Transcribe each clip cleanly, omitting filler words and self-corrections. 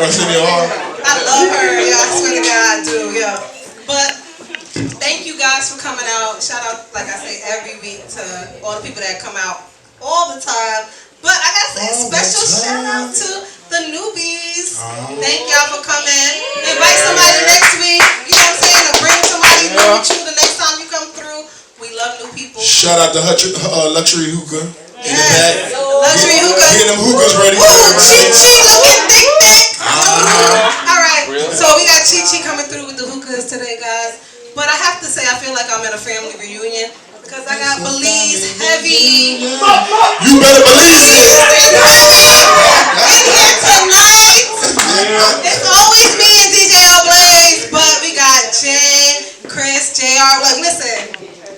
Or Cindy Oher? I love her. Yeah, I swear to God, I do. Yeah. But thank you guys for coming out. Shout out, like I say, every week to all the people that come out all the time. But I gotta say a special shout out to the newbies. Thank y'all for coming. Invite somebody next week. You know what I'm saying? Or bring somebody new with you the next time you come through. We love new people. Shout out to Luxury Hookah. Yes. Luxury Hookah. Getting them hookahs ready. Chi-Chi looking thick. Alright. So we got Chi-Chi coming through with the hookahs today, guys. But I have to say, I feel like I'm at a family reunion. Because I got Belize Heavy. You better believe it. In here tonight. It's always me and DJ Blaze, but we got Jen, Chris, JR. Like, listen,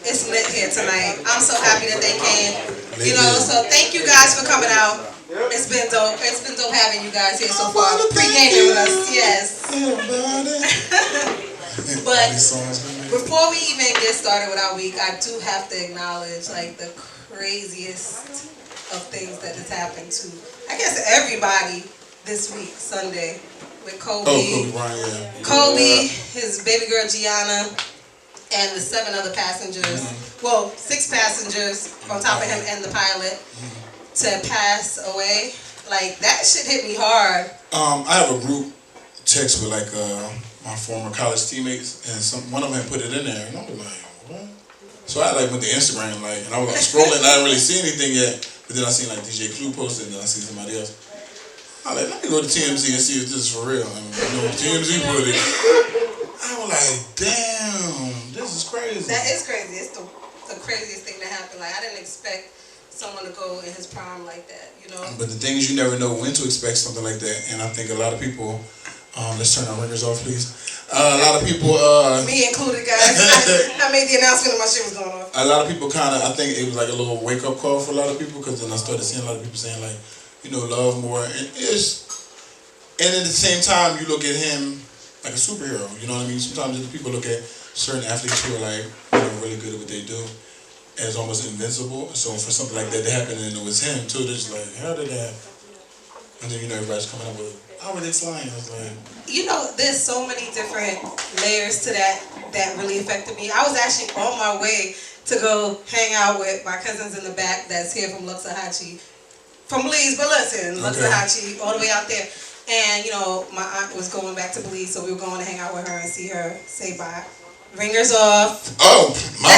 it's lit here tonight. I'm so happy that they came. You know, so thank you guys for coming out. It's been dope. It's been dope having you guys here so far. Pre-gaming with us, yes. But before we even get started with our week, I do have to acknowledge like the craziest of things that has happened to, I guess, everybody this week, Sunday, with Kobe. Kobe Bryant, yeah. Kobe, his baby girl Gianna, and the 7 other passengers. Well, 6 passengers on top of him and the pilot to pass away. Like, that shit hit me hard. I have a group text with like my former college teammates, and one of them had put it in there, and I was like, what? So I like went to Instagram, like, and I was like scrolling, and I didn't really see anything yet, but then I seen like DJ Clue posted, and then I see somebody else. I was like, let me go to TMZ and see if this is for real. And you know, TMZ put it. I was like, damn, this is crazy. That is crazy. It's the craziest thing that happened. Like, I didn't expect someone to go in his prime like that, you know? But the thing is, you never know when to expect something like that, and I think a lot of people, let's turn our ringers off, please. A lot of people, me included, guys. I made the announcement and my shit was going off. A lot of people kind of, I think it was like a little wake-up call for a lot of people, because then I started seeing a lot of people saying like, you know, love more, and at the same time, you look at him like a superhero, you know what I mean? Sometimes people look at certain athletes who are like, you know, really good at what they do as almost invincible. So for something like that to happen, and it was him too, they're just like, how did that happen? And then, you know, everybody's coming up with, how were they flying? I was like, you know, there's so many different layers to that really affected me. I was actually on my way to go hang out with my cousins in the back that's here from Luxahatchee. From Belize, but listen, Luxahatchee, all the way out there. And, you know, my aunt was going back to Belize, so we were going to hang out with her and see her say bye. Ringers off. oh, my I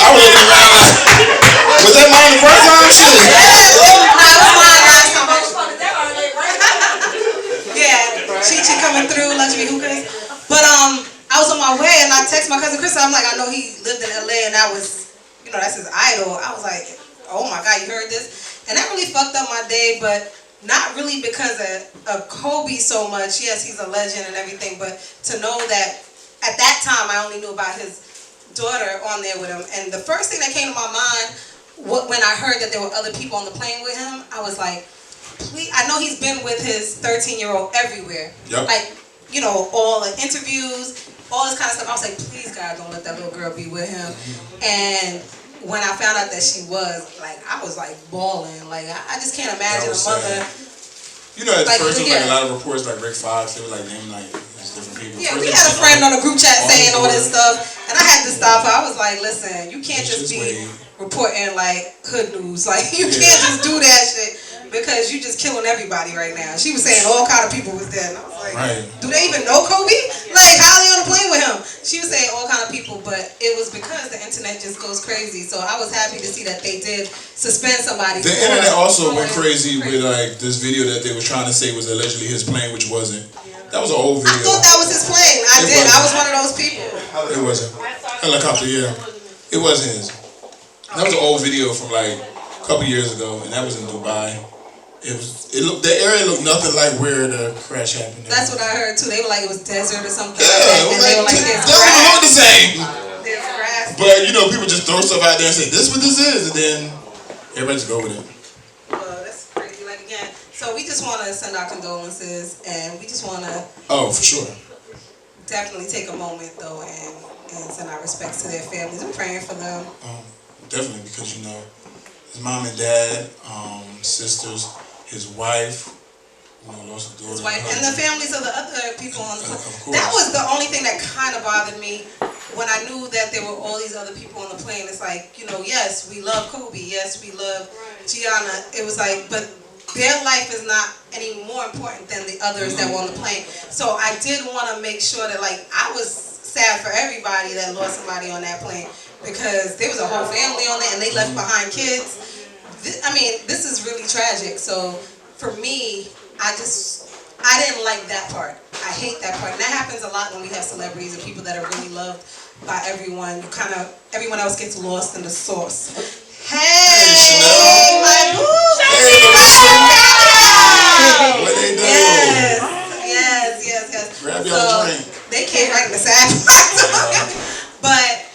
was looking around like, was that mine the first time? Shit. No, it was mine last time. Yeah, Chi-Chi coming through, luxury hookahs. But I was on my way and I texted my cousin Chris. I'm like, I know he lived in LA and that was, you know, that's his idol. I was like, oh my God, you heard this? And that really fucked up my day, but not really because of Kobe so much. Yes, he's a legend and everything, but to know that at that time I only knew about his daughter on there with him. And the first thing that came to my mind when I heard that there were other people on the plane with him, I was like, please, I know he's been with his 13-year-old everywhere. Yep. Like, you know, all the interviews, all this kind of stuff. I was like, please, God, don't let that little girl be with him. And when I found out that she was, like, I was like bawling. Like, I just can't imagine a mother. You know, at like, first, there was like a lot of reports, like Rick Fox, they were like naming like different people. Yeah, we had a friend on a group chat saying all this stuff, and I had to stop her. I was like, listen, you can't just be reporting like hood news. Like, you can't just do that shit because you just killing everybody right now. She was saying all kind of people was there, and I was like, do they even know Kobe? Like, how are they on the plane with him? She was saying all kind of people, but it was because the internet just goes crazy. So I was happy to see that they did suspend somebody. The internet also went crazy with like this video that they were trying to say was allegedly his plane, which wasn't. That was an old video. I thought that was his plane. I was one of those people. It wasn't. Helicopter, yeah. It wasn't his. That was an old video from like a couple years ago, and that was in Dubai. The area looked nothing like where the crash happened. That's what I heard too. They were like it was desert or something. Yeah, and they were like, that doesn't look the same. There's grass. But you know, people just throw stuff out there and say, "This is what this is," and then everybody just go with it. Well, that's crazy. Like again, so we just want to send our condolences, and we just want to. Oh, for sure. Definitely take a moment though, and send our respects to their families. We're praying for them. Definitely, because you know, his mom and dad, sisters. his wife, lost a daughter. His wife, and the families of the other people on the plane. Of course. That was the only thing that kind of bothered me when I knew that there were all these other people on the plane. It's like, yes, we love Kobe. Yes, we love Gianna. It was like, but their life is not any more important than the others that were on the plane. So I did want to make sure that, like, I was sad for everybody that lost somebody on that plane because there was a whole family on there and they left behind kids. This is really tragic. So for me, I didn't like that part. I hate that part. And that happens a lot when we have celebrities and people that are really loved by everyone. Everyone else gets lost in the sauce. Hey, Chanel. My boo! What they do? Yes. Grab your drink. They came right in the sad part. But,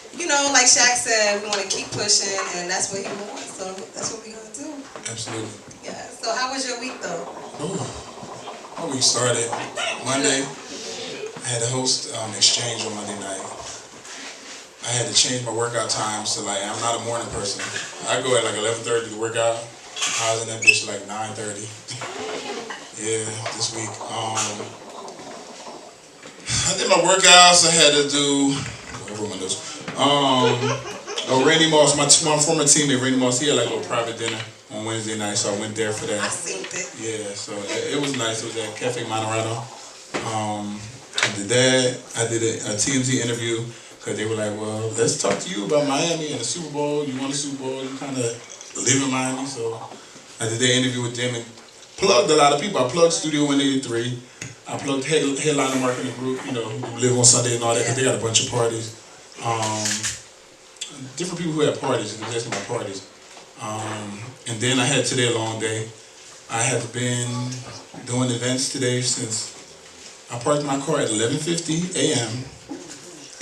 like Shaq said, we want to keep pushing, and that's what he wants. So that's what we're going to do. Absolutely. Yeah. So how was your week, though? My week started Monday. I had to host exchange on Monday night. I had to change my workout time, so I'm not a morning person. I go at 11:30 to work out. I was in that bitch at 9:30. Yeah, this week. I did my workouts. I had to do Randy Moss, my former teammate Randy Moss, he had a little private dinner on Wednesday night, so I went there for that. I seen it. Yeah, so it was nice. It was at Cafe Monorado. I did that. I did a TMZ interview because they were like, well, let's talk to you about Miami and the Super Bowl. You won the Super Bowl. You kind of live in Miami. So I did that interview with them and plugged a lot of people. I plugged Studio 183. I plugged Headliner Marketing Group, who live on Sunday and all that because they got a bunch of parties. Different people who have parties, and just my parties. And then I had today a long day. I have been doing events today since I parked my car at 11:50 a.m.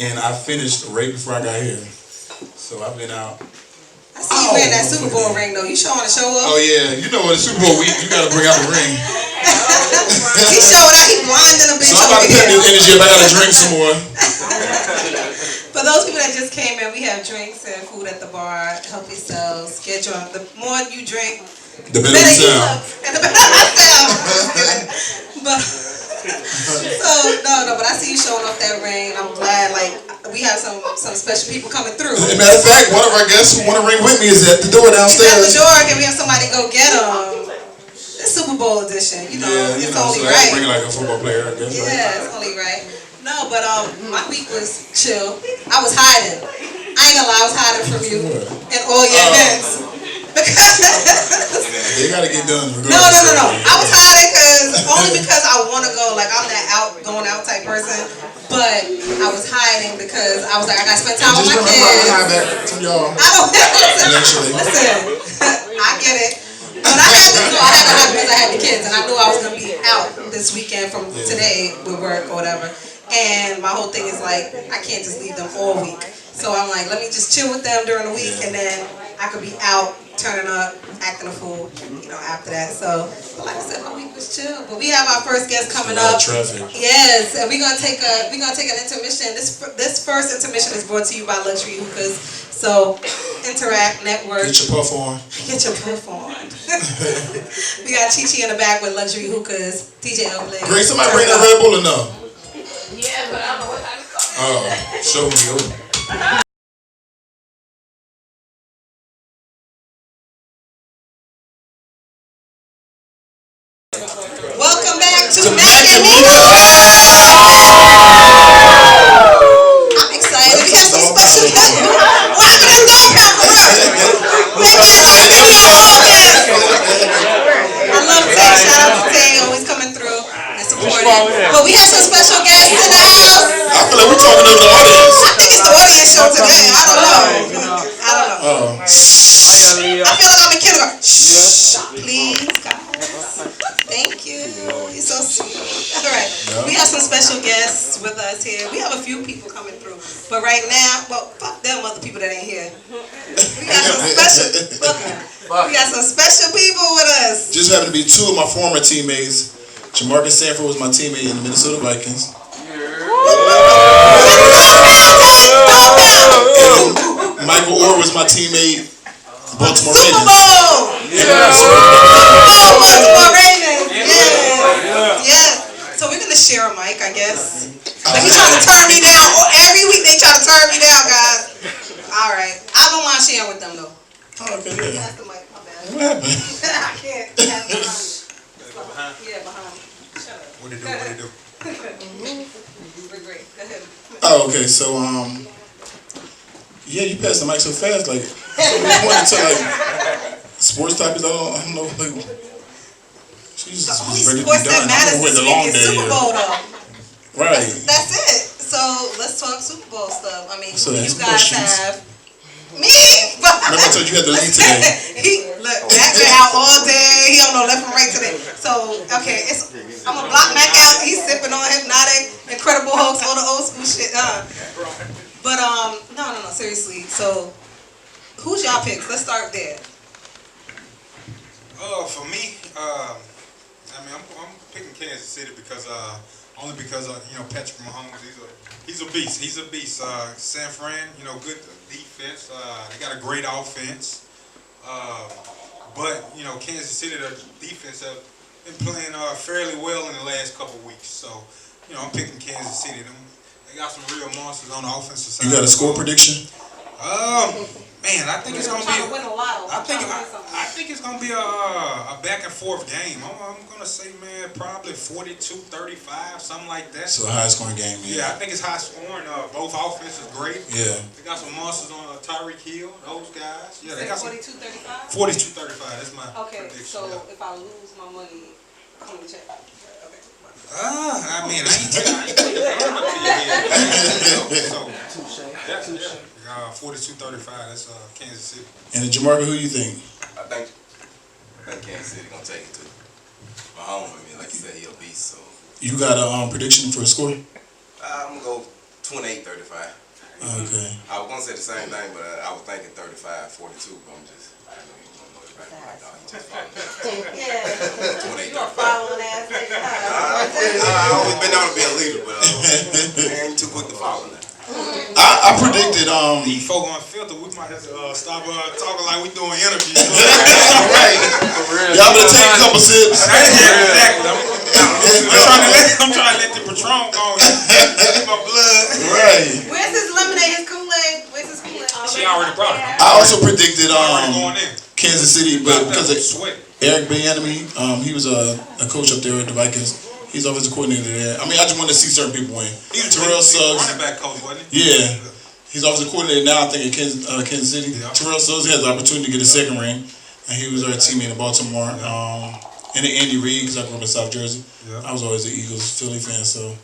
and I finished right before I got here. So I've been out. I see you wearing that Super Bowl ring though. You showing to show up? Oh yeah, what, the Super Bowl week, you gotta bring out the ring. He showing out, he blinding a bitch. So I'm about to put this energy up, I gotta drink some more. For those people that just came in, we have drinks and food at the bar. Help yourselves, get drunk. The more you drink, the better you sound. And the better I sound. But but I see you showing off that ring. I'm glad. We have some special people coming through. As a matter of fact, one of our guests who want to ring with me is at the door downstairs. He's at the door. Can we have somebody go get him? It's Super Bowl edition. It's only so right. Bring a football player, I guess. Yeah, it's only right. No, but my week was chill. I was hiding. I ain't gonna lie, I was hiding from you and all your events. They gotta get done. No. I was hiding only because I want to go. I'm that going out type person. But I was hiding because I was like, I gotta spend time with my kids. Just remember, I back to y'all. Listen, I get it. But I had to go. I had to hide because I had the kids, and I knew I was gonna be out this weekend from today with work or whatever. And my whole thing is I can't just leave them all week. So I'm like, let me just chill with them during the week, and then I could be out, turning up, acting a fool, after that. So, but like I said, my week was chill. But we have our first guest coming up. Traffic. Yes, and we're gonna take an intermission. This first intermission is brought to you by Luxury Hookahs. So, interact, network. Get your puff on. Get your puff on. We got Chi in the back with Luxury Hookahs. DJ Oblay. Great, somebody bring that Red Bull or no? Yeah, but I don't know what time it's called. Oh, show me. Welcome back to Mac and Meeka. I'm excited. We have some special guests. Why did I go I love Tay. Shout out to Tay, always coming through and supporting. But we have some special guests in the house. I feel like we're talking to the audience. I think it's the audience show today. I don't know. I feel like I'm in kindergarten. Shh, please, guys. Thank you. You're so sweet. All right. We have some special guests with us here. We have a few people coming through. But right now, well, fuck them other people that ain't here. We got some special people with us. Just happened to be two of my former teammates. Jamarca Stanford was my teammate in the Minnesota Vikings. And Michael Oher was my teammate. Baltimore Super Ravens. Bowl! Yeah. Baltimore with them though. Oh, okay, yeah. That's the mic. My bad. What happened? I can't. That's behind me. Yeah, behind me. Shut up. What it do? What it do? We're great. Go ahead. Oh, okay. So, yeah, you passed the mic so fast. Like, so we went into like sports topics. I don't know. Like, she's The only ready to be sports done. that matters I'm with this the long week is day. Super Bowl though. Right. That's it. So let's talk Super Bowl stuff. I mean, So who do ask you guys questions. have? Me. Remember I told you had to lead today. Look, Mac been out all day. He don't know left from right today. So okay, I'm gonna block Mac out. He's sipping on Hypnotic, Incredible Hulk, all the old school shit. But no, seriously. So who's y'all picks? Let's start there. For me, I mean, I'm picking Kansas City because only because Patrick Mahomes, he's a beast. He's a beast. San Fran, good defense. They got a great offense. But Kansas City, their defense have been playing fairly well in the last couple of weeks. So I'm picking Kansas City. They got some real monsters on the offensive side. You got a score prediction? Man, I think it's gonna be. I think it's gonna be a back and forth game. I'm gonna say, man, probably 42-35, something like that. So a high scoring game. Yeah, I think it's high scoring. Both offenses great. Yeah. They got some monsters on Tyreek Hill. Those guys. Yeah, they got 42-35. 42-35. That's my prediction. So yeah. if I lose my money, come to check. Okay. I mean, I ain't telling you. So, yeah. 42-35. That's Kansas City. And Jamarca, who you think? I think Kansas City gonna take it too. Mahomes, like you said, he a beast. So You got a prediction for a score? I'm gonna go 28-35. Okay. I was gonna say the same thing, but I was thinking 35-42. But I know you don't know it right. Like, no, he just followed. Yeah. 28-35. You a following ass nigga. I always been known to be a leader, but I ain't too quick to follow now. I predicted These folk on filter, we might have to stop talking like we doing interviews. right. Y'all better take a couple sips. Exactly. I'm trying to let the Patron go in my blood. Right. Where's his lemonade, his Kool-Aid? Where's his Kool-Aid? She already brought it. I also predicted Going in. Kansas City, but because of Sweat. Eric Bieniemy, he was a coach up there at the Vikings. He's offensive coordinator there. I mean, I just wanted to see certain people win. Terrell Suggs. Running back coach, wasn't he? Yeah. He's offensive coordinator now, I think, at Kansas City. Yeah. Terrell Suggs has the opportunity to get a second ring. And he was our teammate in Baltimore. And then Andy Reid, because I grew up in South Jersey. Yeah. I was always an Eagles, Philly fan, so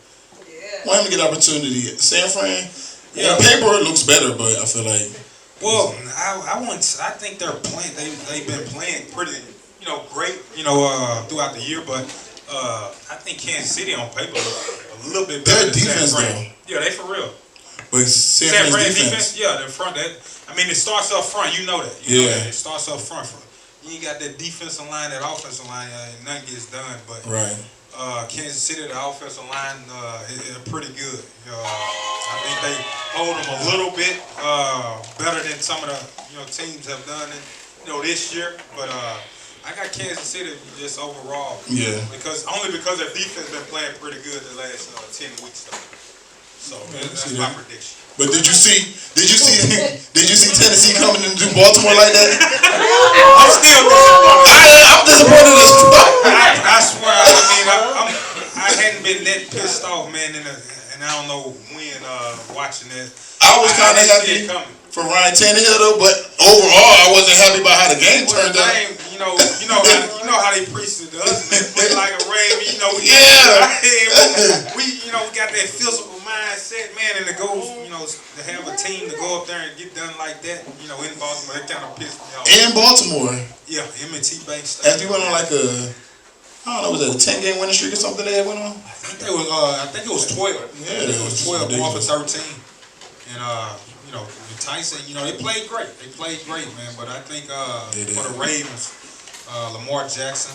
Yeah. want him to get opportunity. San Fran, on paper it looks better, but I feel like Well, I think they're playing. They've been playing pretty, great, throughout the year. But I think Kansas City on paper a little bit better. their than defense San Fran. though. Yeah, they for real. But San Fran's defense. Yeah, the front. It starts up front. You know that. It starts up front. You ain't got that defensive line, that offensive line, and nothing gets done. But Right. Kansas City, the offensive line is pretty good. I think they hold them a little bit better than some of the teams have done this year. But I got Kansas City just overall. Yeah. Because their defense been playing pretty good the last 10 weeks though. So that's my prediction. But did you see Tennessee coming into Baltimore like that? I'm still disappointed. I'm disappointed as fuck. I swear, I hadn't been that pissed off, man, and I don't know when watching that. I was kind of didn't see happy it coming. for Ryan Tannehill though, but overall I wasn't happy about how the game turned out. You know how they preach to us, man. Play like a rave. We got that physical mindset, man, and to go, to have a team to go up there and get done like that, in Baltimore, that kind of pissed me off. In Baltimore, Yeah, M&T Bank as Stadium. we went on like was it a 10-game winning streak or something they had went on? I think it was 12. Yeah, it was 12 going for ridiculous. 13. And Tyson, they played great. They played great, man. But I think for the Ravens, Lamar Jackson,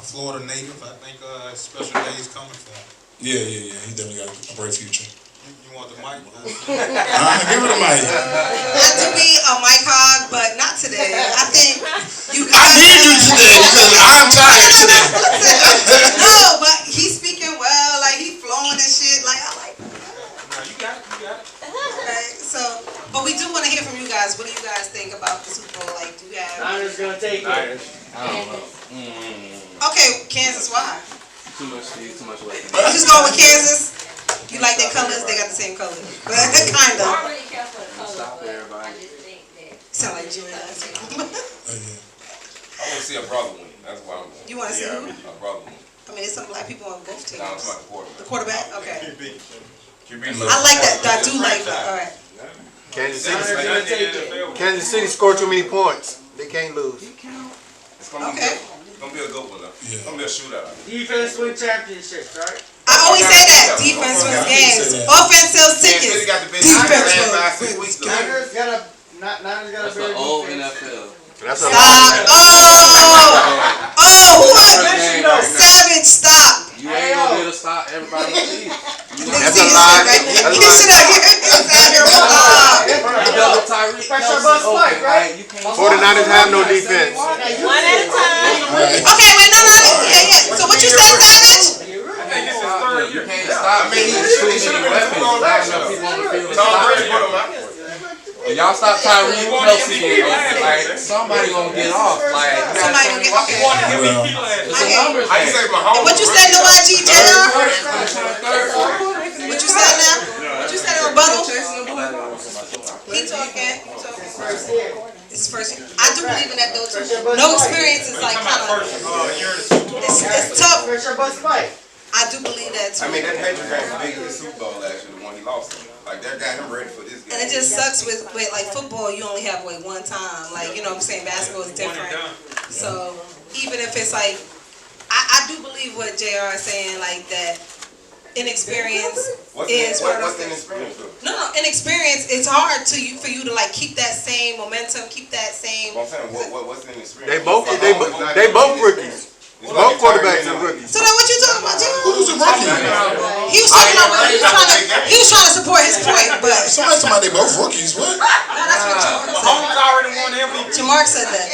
Florida native, I think special days coming for him. Yeah. He definitely got a bright future. You want the mic? Give it a mic. Not to be a mic hog, but not today. I think you I need you today because I'm tired today. No, but he's speaking well, like he flowing and shit. Like I like. No, you got it. Okay, so, but we do want to hear from you guys. What do you guys think about the Super I don't know. Okay, Kansas, why? Too much speed, too much weight. You just going with Kansas? You like their colors? They got the same colors. But kind I of. don't really care for the color, Stop but everybody. I just think that. Sound like Jimmy last week. I want to see a brother win. That's why I'm going. You want to see who? A brother win. I mean, there's some black people on both teams. No, I'm talking about The the quarterback? Okay. QB. I like that. I do like that. All right. Kansas City scored too many points. They can't lose. It's gonna be Okay. good. It's gonna be a good one though. It's gonna be a shootout. Defense win championships, right? I always say that. Defense wins games. Offense sells Kansas tickets. City got the best Defense last wins. 5-6 weeks though. Niners got a That's the old NFL. That's a Stop. Oh, who are Savage? Stop. You ain't gonna be able to stop everybody. That's a lie. Get shit out here. Savage, stop. You double Tyreek Pressure Kelsey bus open, Mike, right? You can't 49ers have no defense. One at a time. Okay, wait, no. Yeah. So what you said, Savage? You can't stop me. There's too many weapons. Not enough people on the field to stop it. If y'all stop Tyreek Kelsey getting open, like somebody gonna get off. Like you gotta Somebody tell me gonna why. get It's a numbers I game. say Mahomes. What you said, no IG, JR? Third. What you said now? What you said in rebuttal? He talking. It's first. I do believe in that though too. No experience is like kind of. It's tough. Pressure bus Mike. I do believe that too. I mean, that Patriot game was big in the Super Bowl last year, the one he lost. Like, that got him ready for this game. And it just sucks with like football, you only have one time. Like, you know what I'm saying? Basketball is different. So even if it's like, I do believe what JR is saying, like that inexperience is part of What's the experience though? No, inexperience, it's hard for you to like keep that same momentum, keep that same. Well, I'm saying, what's the experience? They both rookies. Both quarterbacks are rookies. So then what you talking about, JR? Who's a rookie? He was talking about he was trying to support his point, but Somebody's talking about they both rookies. What? no, that's what Jamarca said. Mahomes already won the MVP. Jamarca said that.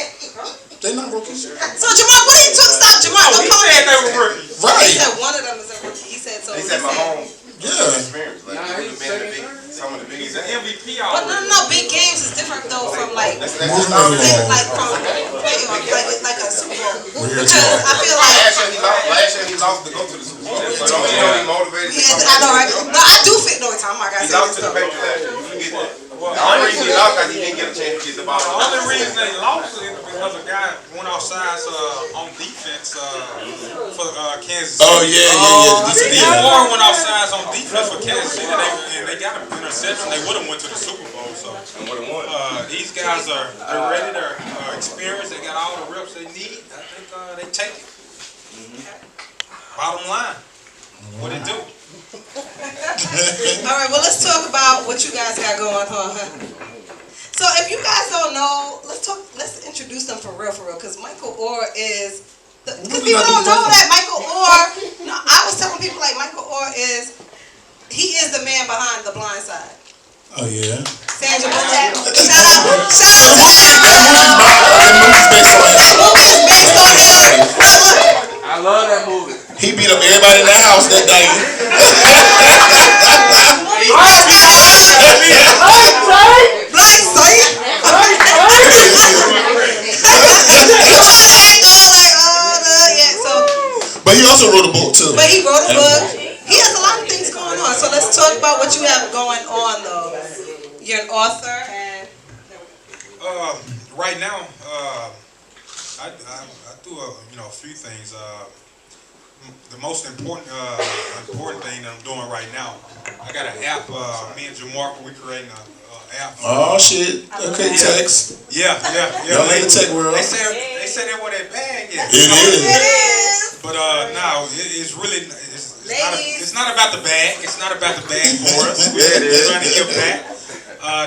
They not rookies. So Jamarca, what did you talk? Stop, Jamarca. He Don't come said they in. were rookies. He Right. said one of them is a rookie. He said so. He said Mahomes. Yeah. Experience. Like, he would have been some of the He's biggest. an MVP But already. no, big games is different though from like That's Moving just along. like from like a Super Bowl. We're here Because tomorrow. I feel like last year he lost to go to the Super Bowl. So don't you know he motivated? to yeah, come I know back? right. No, I do fit no time. I gotta He say lost this to the though. Patriots last year. You forget that. The only reason he lost because he didn't get a chance to get the ball. The only reason they lost is because a guy went outside on defense for Kansas City. Oh yeah. Oher went outside on defense for Kansas City, and they got an interception. They would have went to the Super Bowl. So And would have won. these guys they're ready. They're experienced. They got all the reps they need. I think they take it. Bottom line, what it do? All right, well let's talk about what you guys got going on. So if you guys don't know, let's introduce them for real, because Michael Oher is. Because people don't know that Michael Oher. No, I was telling people like Michael Oher he is the man behind The Blind Side. Oh yeah. Sandra Bullock. Shout out to him. That movie's based on him. That movie is based on him. I love that movie. He beat up everybody in the house that day. Blind Side. But he also wrote a book too. But he wrote a book. He has a lot of things going on. So let's talk about what you have going on, though. You're an author, and Right now, I do a few things. The most important thing that I'm doing right now, I got an app. Me and Jamarca, we creating an app. Oh shit. Okay, text. Yeah. Y'all in the tech world. They say that what that bag is. It is. it is. But no, it's really Ladies. it's not about the bag. It's not about the bag for us. We're trying to give back.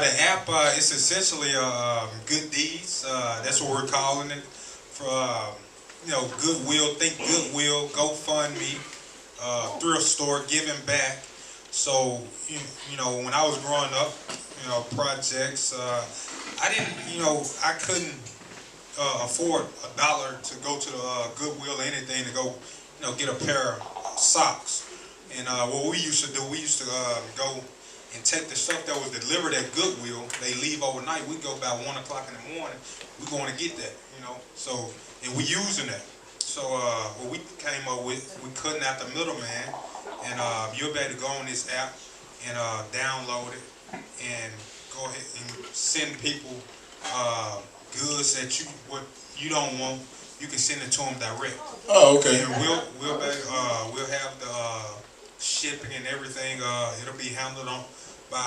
The app is essentially good deeds. That's what we're calling it. For goodwill, think goodwill, GoFundMe, thrift store, giving back. So when I was growing up, projects. I didn't, I couldn't afford $1 to go to the Goodwill or anything to go, get a pair of socks. And what we used to do, we used to go and take the stuff that was delivered at Goodwill. They leave overnight. We go about 1 o'clock in the morning. We're going to get that, you know. So, and we using that. So what we came up with, we cutting out the middleman, and you'll be able to go on this app and download it and go ahead and send people goods that what you don't want. You can send it to them direct. Oh, okay. And we'll have the shipping and everything. It'll be handled on by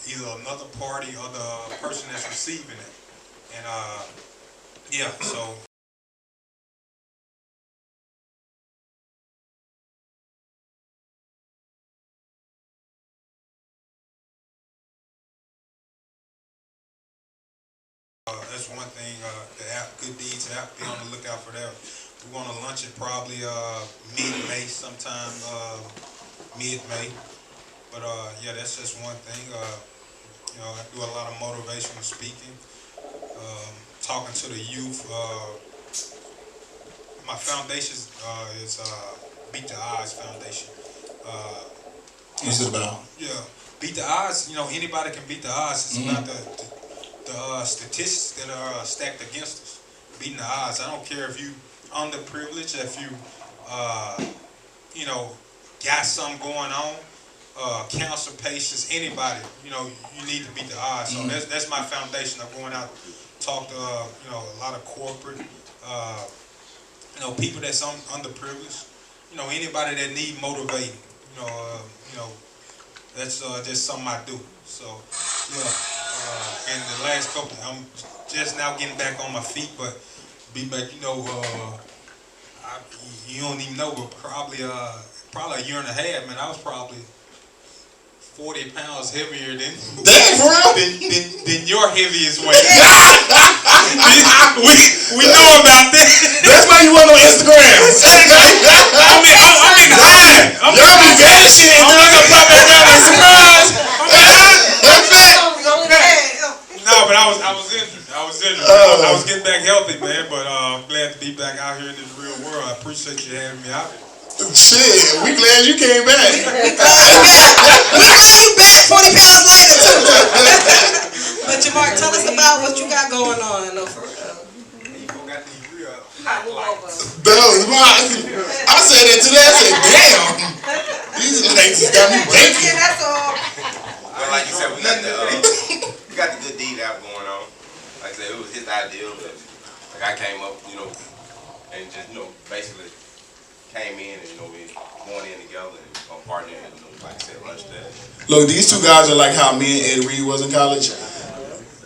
either another party or the person that's receiving it. And yeah, so. That's one thing, the app, Good Deeds app, be on the lookout for that. We want to launch it probably mid-May sometime, mid-May. But yeah, that's just one thing. You know, I do a lot of motivational speaking, talking to the youth. My foundation is Beat the Odds Foundation. What's it about? Yeah, beat the odds. You know, anybody can beat the odds. It's about the statistics that are stacked against us, beating the odds. I don't care if you underprivileged, if you, you know, got something going on, cancer patients, anybody, you know, you need to beat the odds. So that's my foundation. I'm going out, talk to, you know, a lot of corporate, you know, people that's underprivileged, you know, anybody that need motivating, you know, that's just something I do. So, yeah. And the last couple, I'm just now getting back on my feet, but be back, you know, you don't even know, but probably a year and a half, man, I was probably 40 pounds heavier than your heaviest weight. we know about that. That's why you went on Instagram. I'm in high. I'm Y'all be vanishing. I'm looking pop back down and surprise. No, but I was injured. I was getting back healthy, man. But I'm glad to be back out here in this real world. I appreciate you having me out. Shit, we glad you came back. We glad you back 40 pounds later too. But Jamarca, tell us about what you got going on. No, for real. You got these real Hot over. That was I said that today. I said, damn. These legs just got me thinking. Yeah, that's all. Well, like you said, we got the Good Deed app going on. Like I said, it was his idea, but like I came up, you know, and just, you know, basically came in and, you know, we going in together and partnering, you know, like I said, lunch that. Look, these two guys are like how me and Ed Reed was in college.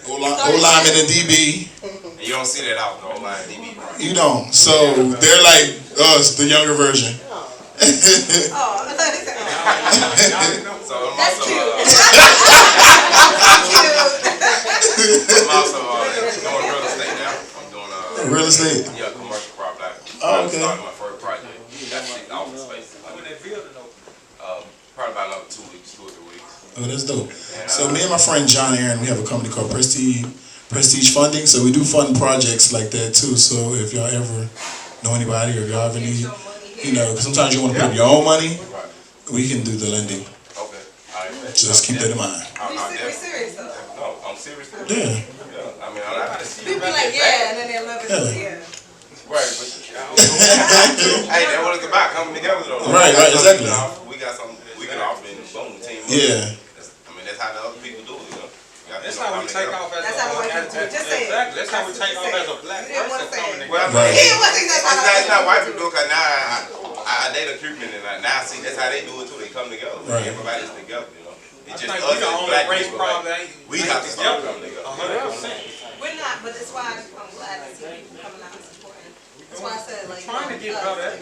O-lineman and DB. And you don't see that out, the O-line DB. You don't. So they're like us, the younger version. So I'm That's also, cute. I'm also doing real estate now. I'm doing Real estate? Yeah, commercial property. Oh, okay. Starting my first project. That's the office space. Probably about another 2 weeks, 2 or 3 weeks. Oh, that's dope. So me and my friend John Aaron, we have a company called Prestige Funding. So we do fund projects like that too. So if y'all ever know anybody or y'all ever need, you know, 'cause sometimes you want to put up your own money, we can do the lending. Okay. All right. Just keep that in mind. We serious though. No, I'm serious. Yeah. I mean, I People be like, yeah, and then they love it. Yeah. Right, but hey, that's what it's about, coming together though. Right, exactly. We got something we can offer and boom, team up. Yeah. I mean, that's how the other people do it, you know. That's how we take off as That's how we just say it. Exactly. That's how we take off as a black person coming together. Well, Right. it's not white people do it, 'cause now I date a Cuban and now see that's how they do it too. They come together. Right. Everybody's together, you know. It's just I think us we the as only black race people. problem Like, that we got to start coming together. 100%. We're not, but that's why I'm glad to see people coming out and supporting. That's why I said like. Trying to get better.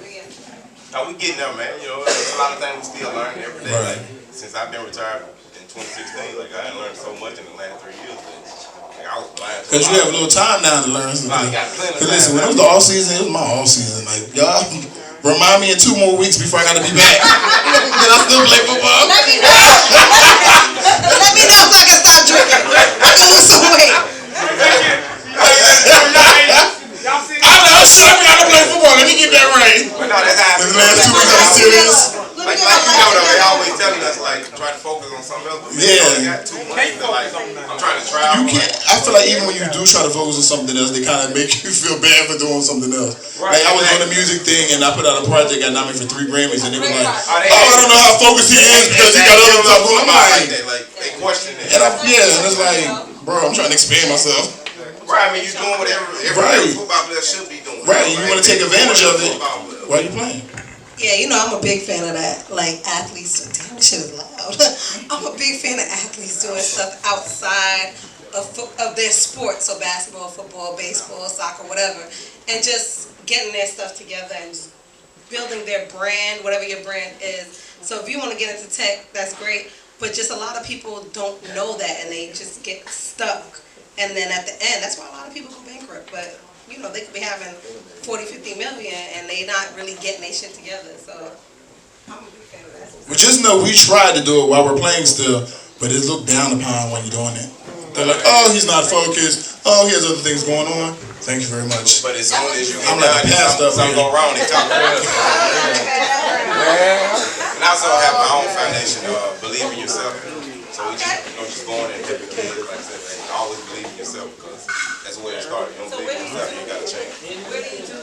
Now we getting there, man. You know, there's a lot of things we still learning every day. Right. Like since I've been retired in 2016, like I learned so much in the last 3 years. Like I was blind. Cause you have a little time now to learn. Cause listen, when it was the off season, it was my off season. Like y'all, remind me in 2 more weeks before I gotta be back. Then I still play football. Let me know. Let me know so I can stop drinking. I can lose some weight. Y'all see I know, shit, I gotta play football. Let me get that right. But no, that's how I The last 2 weeks I was serious. like you know, they always telling us like try to focus on something else. But man, you only got 2 months. Like, I'm trying to travel. You can't. I feel like even when you do try to focus on something else, they kind of make you feel bad for doing something else. Like I was doing a music thing and I put out a project, got nominated for 3 Grammys, and they were like, "Oh, I don't know how focused he is because he got other stuff going on." Like they question it. And and it's like, bro, I'm trying to expand myself. Right, I mean, you're doing whatever every football player should be doing. Right, you want to take advantage of it while you're playing. Yeah, you know, I'm a big fan of that. Like, athletes, damn, this shit is loud. I'm a big fan of athletes doing stuff outside of their sport. So basketball, football, baseball, soccer, whatever. And just getting their stuff together and just building their brand, whatever your brand is. So if you want to get into tech, that's great. But just a lot of people don't know that and they just get stuck. And then at the end, that's why a lot of people go bankrupt. But, you know, they could be having 40, 50 million and they not really getting their shit together. So I'm a big fan of that. Well, just know we tried to do it while we're playing still, but it's looked down upon when you're doing it. They're like, oh, he's not focused. Oh, he has other things going on. Thank you very much. But as soon as you get I'm like the pastor. something go wrong, they talk about it. And I also have my own foundation, Believe in Yourself. So we just going and helping kids, like I said, man, always believe in yourself because that's where it started. You don't believe in yourself, you ain't got to change. Where do you do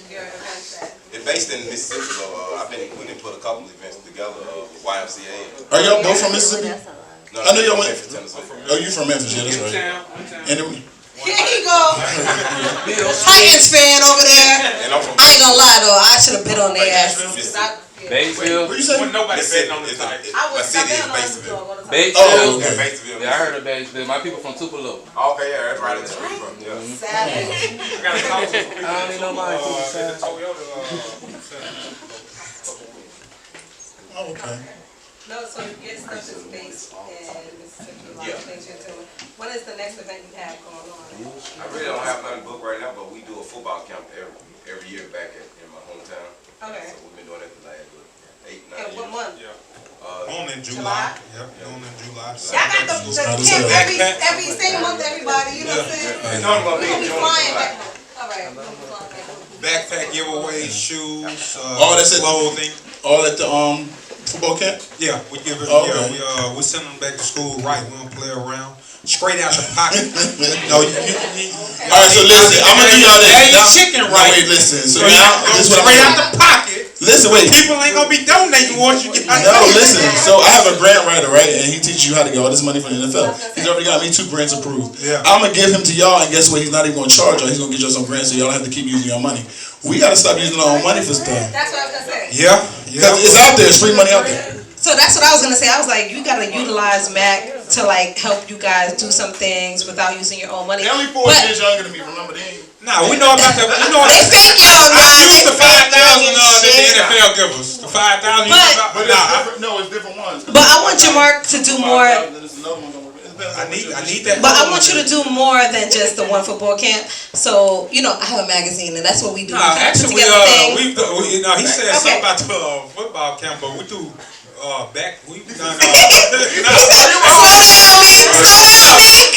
your events at? It's based in Mississippi, so we didn't put a couple events together with YMCA. Are y'all both from Mississippi? No, I know y'all went. Memphis, Tennessee. Oh, you from Memphis? Yeah, that's right. And Here you go. Titans fan over there. And I'm from I ain't gonna lie though, I should have been on their ass. Batesville. what you say? Nobody betting on the Titans. My city is Batesville. Batesville. Oh, okay. Batesville. Yeah, I heard of Batesville. My people from Tupelo. Okay, yeah, that's right at the street from. Yeah. Savage. I got a call from people. I don't even know mine. The Toyota. Oh, okay. No, so your stuff is based in Mississippi, a lot of things you're doing. What is the next event you have going on? I really don't have nothing booked right now, but we do a football camp every year back in my hometown. Okay. So we've been doing it the last 8, 9 And years. what month? On in July. Yep, on in July. Y'all got the camp every same month, everybody, you know what I'm saying? It's only gonna be We're gonna be in June, flying July. back. All right, we're gonna be flying back. Backpack giveaways, shoes, that's it. clothing. All at the football camp. Yeah, we give it. Okay. Yeah, we send them back to school right. We don't play around. Straight out the pocket. No, All right, so listen, I'm gonna do y'all this. That ain't chicken right. Wait, listen. So So now this is what I'm straight gonna out the pocket. Listen, wait. People ain't gonna be donating once you get out. No, listen. So I have a grant writer, right? And he teaches you how to get all this money from the NFL. He's already got me 2 grants approved. Yeah. I'm gonna give him to y'all, and guess what? He's not even gonna charge y'all. He's gonna get y'all some grants, so y'all don't have to keep using your money. We gotta stop using our own money for stuff. That's what I was gonna say. Yeah, Cause it's out there. It's free money out there. So that's what I was gonna say. I was like, you gotta utilize Mac to like help you guys do some things without using your own money. They're only 4 But- years younger than me. Remember, they ain't. Nah, we know about the. We know. They fake young, I man. use the 5,000 that the Shit. NFL give us. The 5,000. But Nah, it's different. No, it's different ones. But I want Jamarca to do more. I need that. But I want you to do more than just the one football camp. So, you know, I have a magazine, and that's what we do. Nah, We put actually, together things. he said Okay. something about the football camp, but we do we done.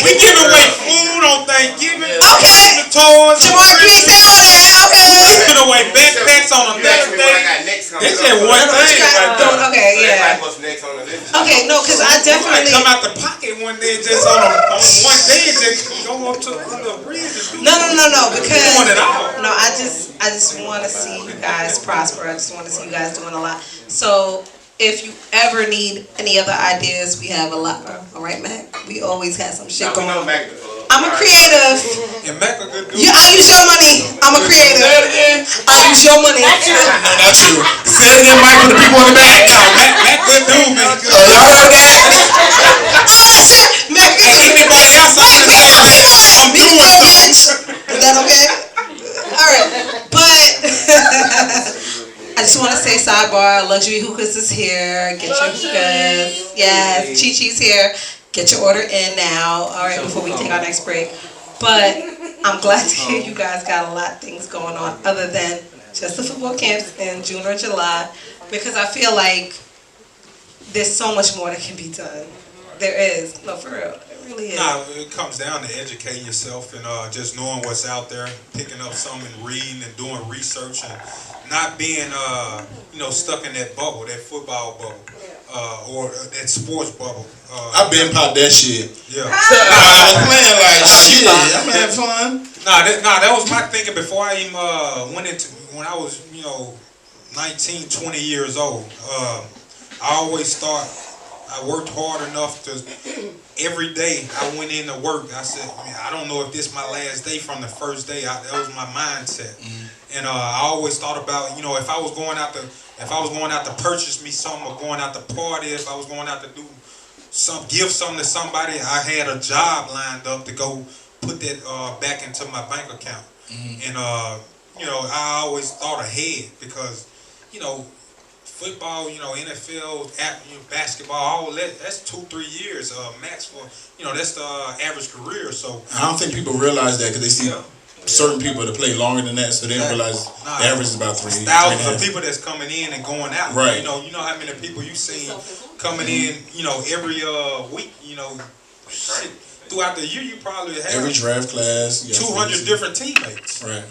We give away food on Thanksgiving. Okay. The toys. Jamarca, you say all that. Okay. We give away backpacks on a Thursday. They said one thing right there. Okay, yeah. What's next on the list? Okay, no, because I You might definitely. come out the pocket one day just on one day and just go up to the bridge and do No, because doing it all. no, I just want to see you guys prosper. I just want to see you guys doing a lot. So if you ever need any other ideas, we have a lot. All right, Mac. We always have some shit going on. I'm a creative. And Mac a good dude. I use your money. I'm a creative. Say it again. I use your money. No, not you. Say it again, Mike, for the people in the back. Mac good dude, man. Y'all heard that? Oh shit, Mac. Anybody else out Wait, there? I'm doing bitch. Is that okay? All right, but I just want to say sidebar. Luxury Hookahs is here. Get your hookahs. Yes, Chi-Chi's here. Get your order in now. All right, before we take our next break. But I'm glad to hear you guys got a lot of things going on other than just the football camps in June or July, because I feel like there's so much more that can be done. There is. No, for real. It really is. Nah, it comes down to educating yourself and just knowing what's out there, picking up something and reading and doing research and not being stuck in that bubble, that football bubble, or that sports bubble. I've been popped that shit. Yeah. I was playing like shit. I'm having fun. That was my thinking before I even went into, when I was 19, 20 years old. I always thought I worked hard enough to, every day I went into work, I said, man, I don't know if this is my last day from the first day. That was my mindset. And I always thought about, if I was going out to purchase me something, or going out to party, if I was going out to give something to somebody, I had a job lined up to go put that back into my bank account. And I always thought ahead, because football, NFL, basketball, all that's 2-3 years max for, that's the average career. So I don't think people realize that, because they see certain people that play longer than that, so they don't realize the average is about 3. Thousands of people that's coming in and going out. Right. You know how many people you seen coming in, every week. Shit, throughout the year, you probably have every draft class, 200 different teammates. Right.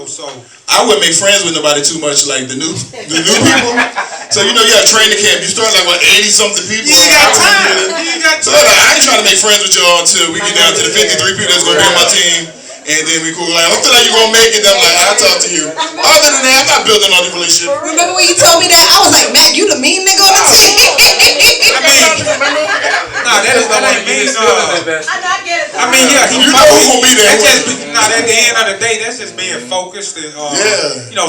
So I wouldn't make friends with nobody too much, like the new people. So you have training camp. You start like 80 something people. You ain't got time. So I ain't trying to make friends with y'all until we get down to the 53 people that's gonna be on my team. And then we cool. Like, I feel like you're gonna make it. Then I'm like, I'll talk to you. Other than that, I'm not building on the relationship. Remember when you told me that? I was like, Matt, you the mean nigga on the team. That ain't mean. You know who's gonna be there. At the end of the day, that's just being focused and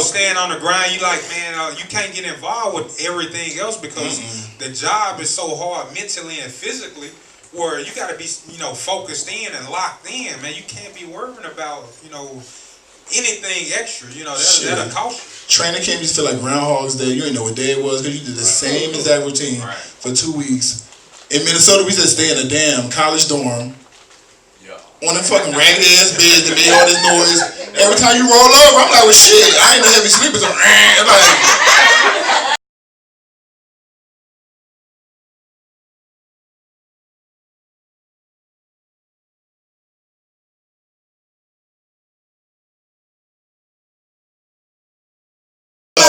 staying on the grind. You like, man, you can't get involved with everything else, because the job is so hard mentally and physically, where you got to be, focused in and locked in, man. You can't be worrying about, anything extra. That'll cost you. Training camp used to feel like Groundhog's Day. You didn't know what day it was, because you did the same exact routine for 2 weeks. In Minnesota, we just stay in a damn college dorm. On them fucking raggedy ass beds that made all this noise. Every time you roll over, I'm like, well, shit, I ain't a heavy sleeper. So, like,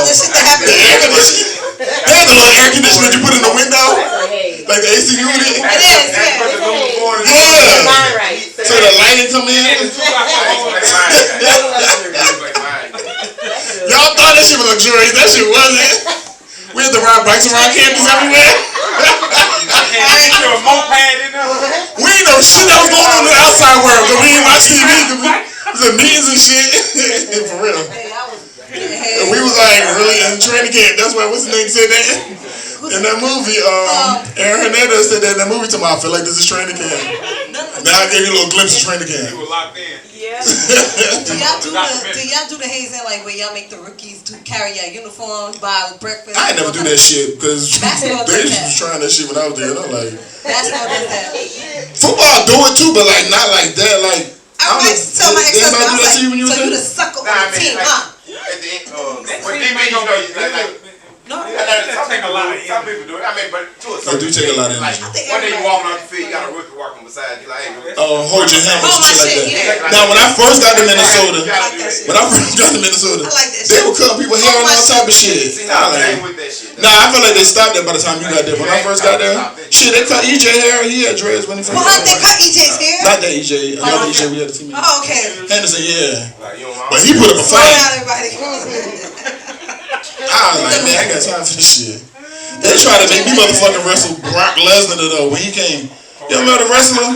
The shit that happened. the air conditioning. They had the little air conditioner you put in the window, like the AC unit. It is, So the lighting come in. Y'all thought that shit was luxurious. That shit wasn't. We had to ride bikes around campus everywhere. We ain't know shit that was going on in the outside world, because we ain't watch TV. It was meetings and shit. For real. And we was like really in training camp. That's why what's his name said that in that movie. Aaron Hernandez said that in that movie to me. I feel like this is training camp. Now I gave you a little glimpse of training camp. You were locked in. Yeah. Do y'all do the hazing, like where y'all make the rookies to carry your uniforms, buy breakfast? I ain't never do that shit, because Basketball they does was that. trying that shit when I was there. And I'm like, Basketball does that. football do it too, but like not like that. Like I like to tell my ex-husband, I was like, so you the sucker on the team, huh? At the end, but DB, No, That take a lot of some people do it. I mean, but to a It do take a lot of energy. One day you walking on the field, you got a rookie walking beside you, like, hey, Hold your hammers and my shit like shit, that. yeah. Now when I first got to Minnesota, I like that shit. I like that they would cut people hair and all type of shit. see how they with that shit. Nah, I feel like they stopped that by the time you got there. When I first got there, shit, they cut EJ hair. He had dreads when he first Well, got they there. cut EJ's hair? Not that EJ, another EJ we had a team. Oh, okay. Henderson, yeah. Like, you But he put up a Slow fight. down, everybody. I was like, man, I got time for this shit. They tried to make me motherfucking wrestle Brock Lesnar though when he came. You remember the wrestler?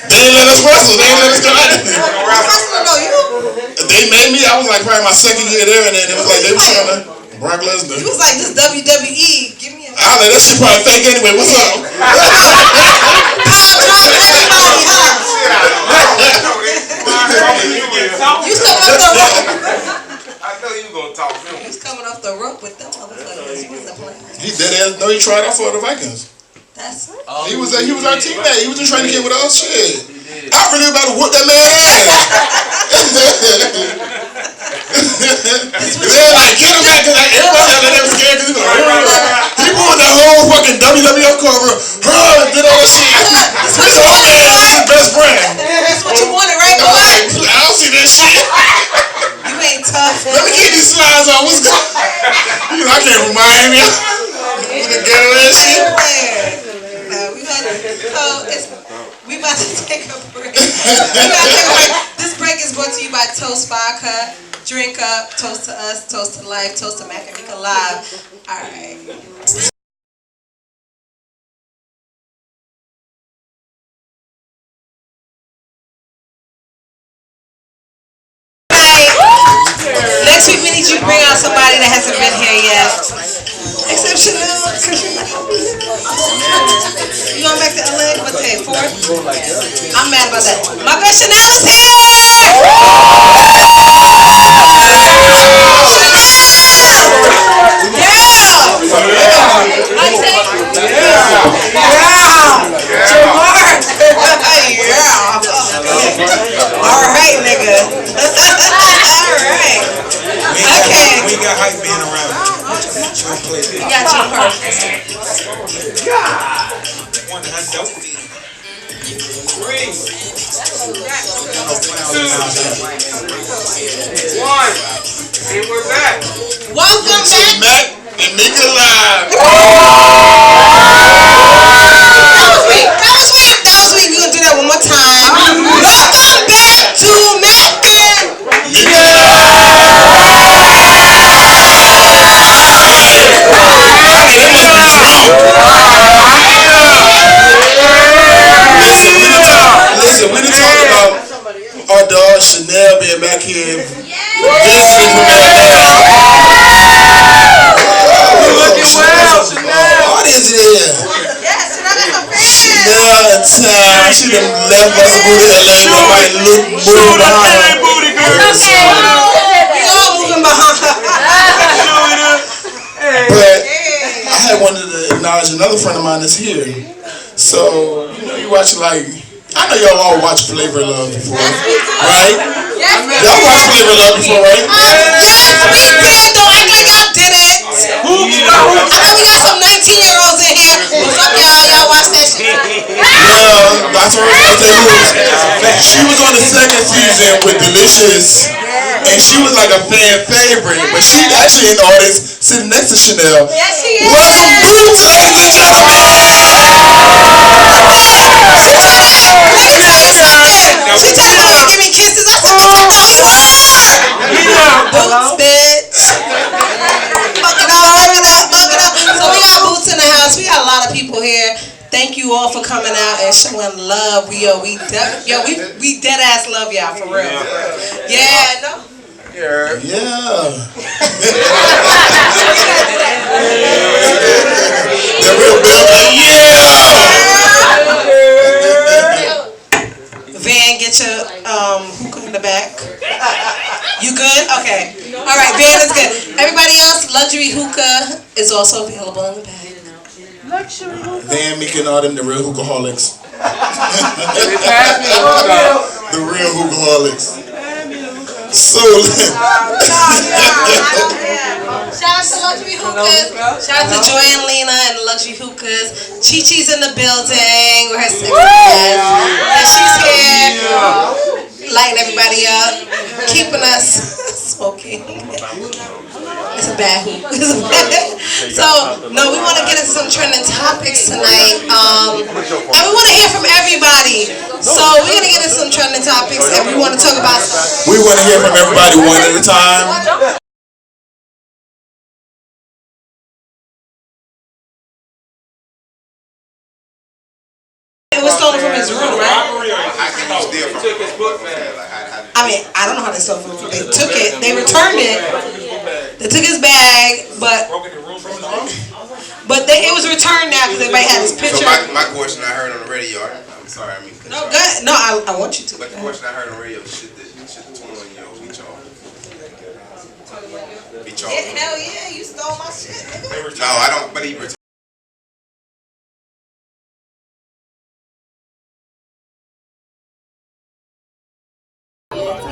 They didn't let us wrestle. They didn't let us go out there. They made me. I was like probably my second year there, and then it was like they were trying to Brock Lesnar. You was like, this WWE. Give me a. I was like, that shit probably fake anyway. What's up? You coming off the rope. I know you gonna talk to him. You was coming off the rope with them motherfuckers. You wasn't playing. He dead ass. No, he tried out for the Vikings. That's it. He was our teammate. He was in training camp with us. Shit. I really about to whoop that man ass. They're like, get him back, because like, everybody out there was scared because he was like, he pulled that whole fucking WWF cover, did all that shit. This whole man is his best friend. That's what you wanted, right, I'm boy? like, I don't see that shit. You ain't tough. Let me get these know what's going on. You know, I came from Miami. With the ghetto and shit. We about to take a break. This break is brought to you by Toast Vodka. Drink up, toast to us, toast to life, toast to Mac and Meeka Live. All right. Next week we need you to bring out somebody that hasn't been here yet. Except Chanel, because you're not gonna be here. You going back to LA? What day? 4th? I'm mad about that. My girl Chanel is here! Alright, nigga. Alright. Okay. We got hype being around. We got Jamarca. One hundo. 3, 2, 1. And we're back. Welcome back. Mac and Meeka Live. That was weak. We're gonna do that one more time. Welcome back to Mac and Meeka Listen, we done talked about our dog Chanel being back here visiting from Atlanta. What is it here? yes, Chanel is a fan. Chanel in town. She done left us booty LA with my look moving behind her. We all moving behind her. But I had wanted to acknowledge another friend of mine that's here. So, you know, you watch like, I know y'all all watched Flavor of Love before, right? Y'all watched Flavor of Love before, right? Yes, we did. Don't act like y'all didn't. I know we got some 19-year-olds in here. But fuck y'all watch that shit. Well, I told her to tell you who. She was on the second season with Delicious, and she was like a fan favorite, but she actually in the audience sitting next to Chanel. Yes, she is. Welcome, Boots, ladies and gentlemen. She tried to give me kisses. I said, what the hell you are? Boots, bitch. Fuck it up. So we got Boots in the house. We got a lot of people here. Thank you all for coming out and showing love. We dead ass love y'all for real. Yeah, no. Yeah. The real building. Van, get your hookah in the back. You good? Okay. All right, Van is good. Everybody else, luxury hookah is also available in the back. Van, Meeka, and all them, the real hookaholics. The real hookaholics. So, shout out to Luxury Hookahs. Shout out to Joy and Lena and Luxury Hookahs. Chi-Chi's in the building with her sexy ass. And she's here, lighting everybody up, keeping us smoking. It's a bad hoop. So, no, we want to get into some trending topics tonight. And we want to hear from everybody. So, we're going to get into some trending topics and we want to talk about... we want to hear from everybody one at a time. It was stolen from his room, right? I mean, I don't know how they stole from him. They took it. They returned it. They took his bag, but it was returned now because everybody had his picture. So my question I heard on the radio. I'm sorry, I mean. No, go ahead. No, I want you to. But the question I heard on the radio: should the 21-year-old be charged? Be charged? Yeah, hell yeah, you stole my shit, nigga. No, I don't. But he returned.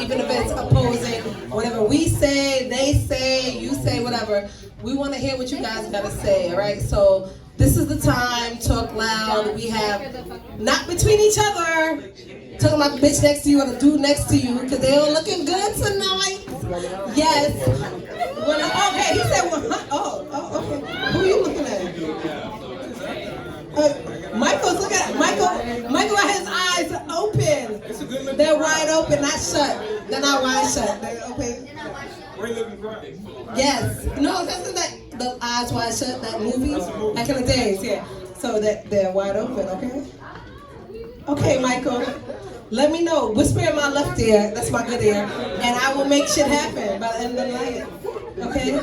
Even if it's opposing, whatever we say, they say, you say, whatever, we want to hear what you guys got to say, all right? So this is the time, talk loud. We have, not between each other, talking about the bitch next to you or the dude next to you, because they all looking good tonight. Yes. Yes. No, that's that the Eyes Wide Shut, that movie back in the days, yeah. So that they're wide open, okay? Okay, Michael. Let me know. Whisper in my left ear, that's my good ear, and I will make shit happen by the end of the night. Okay?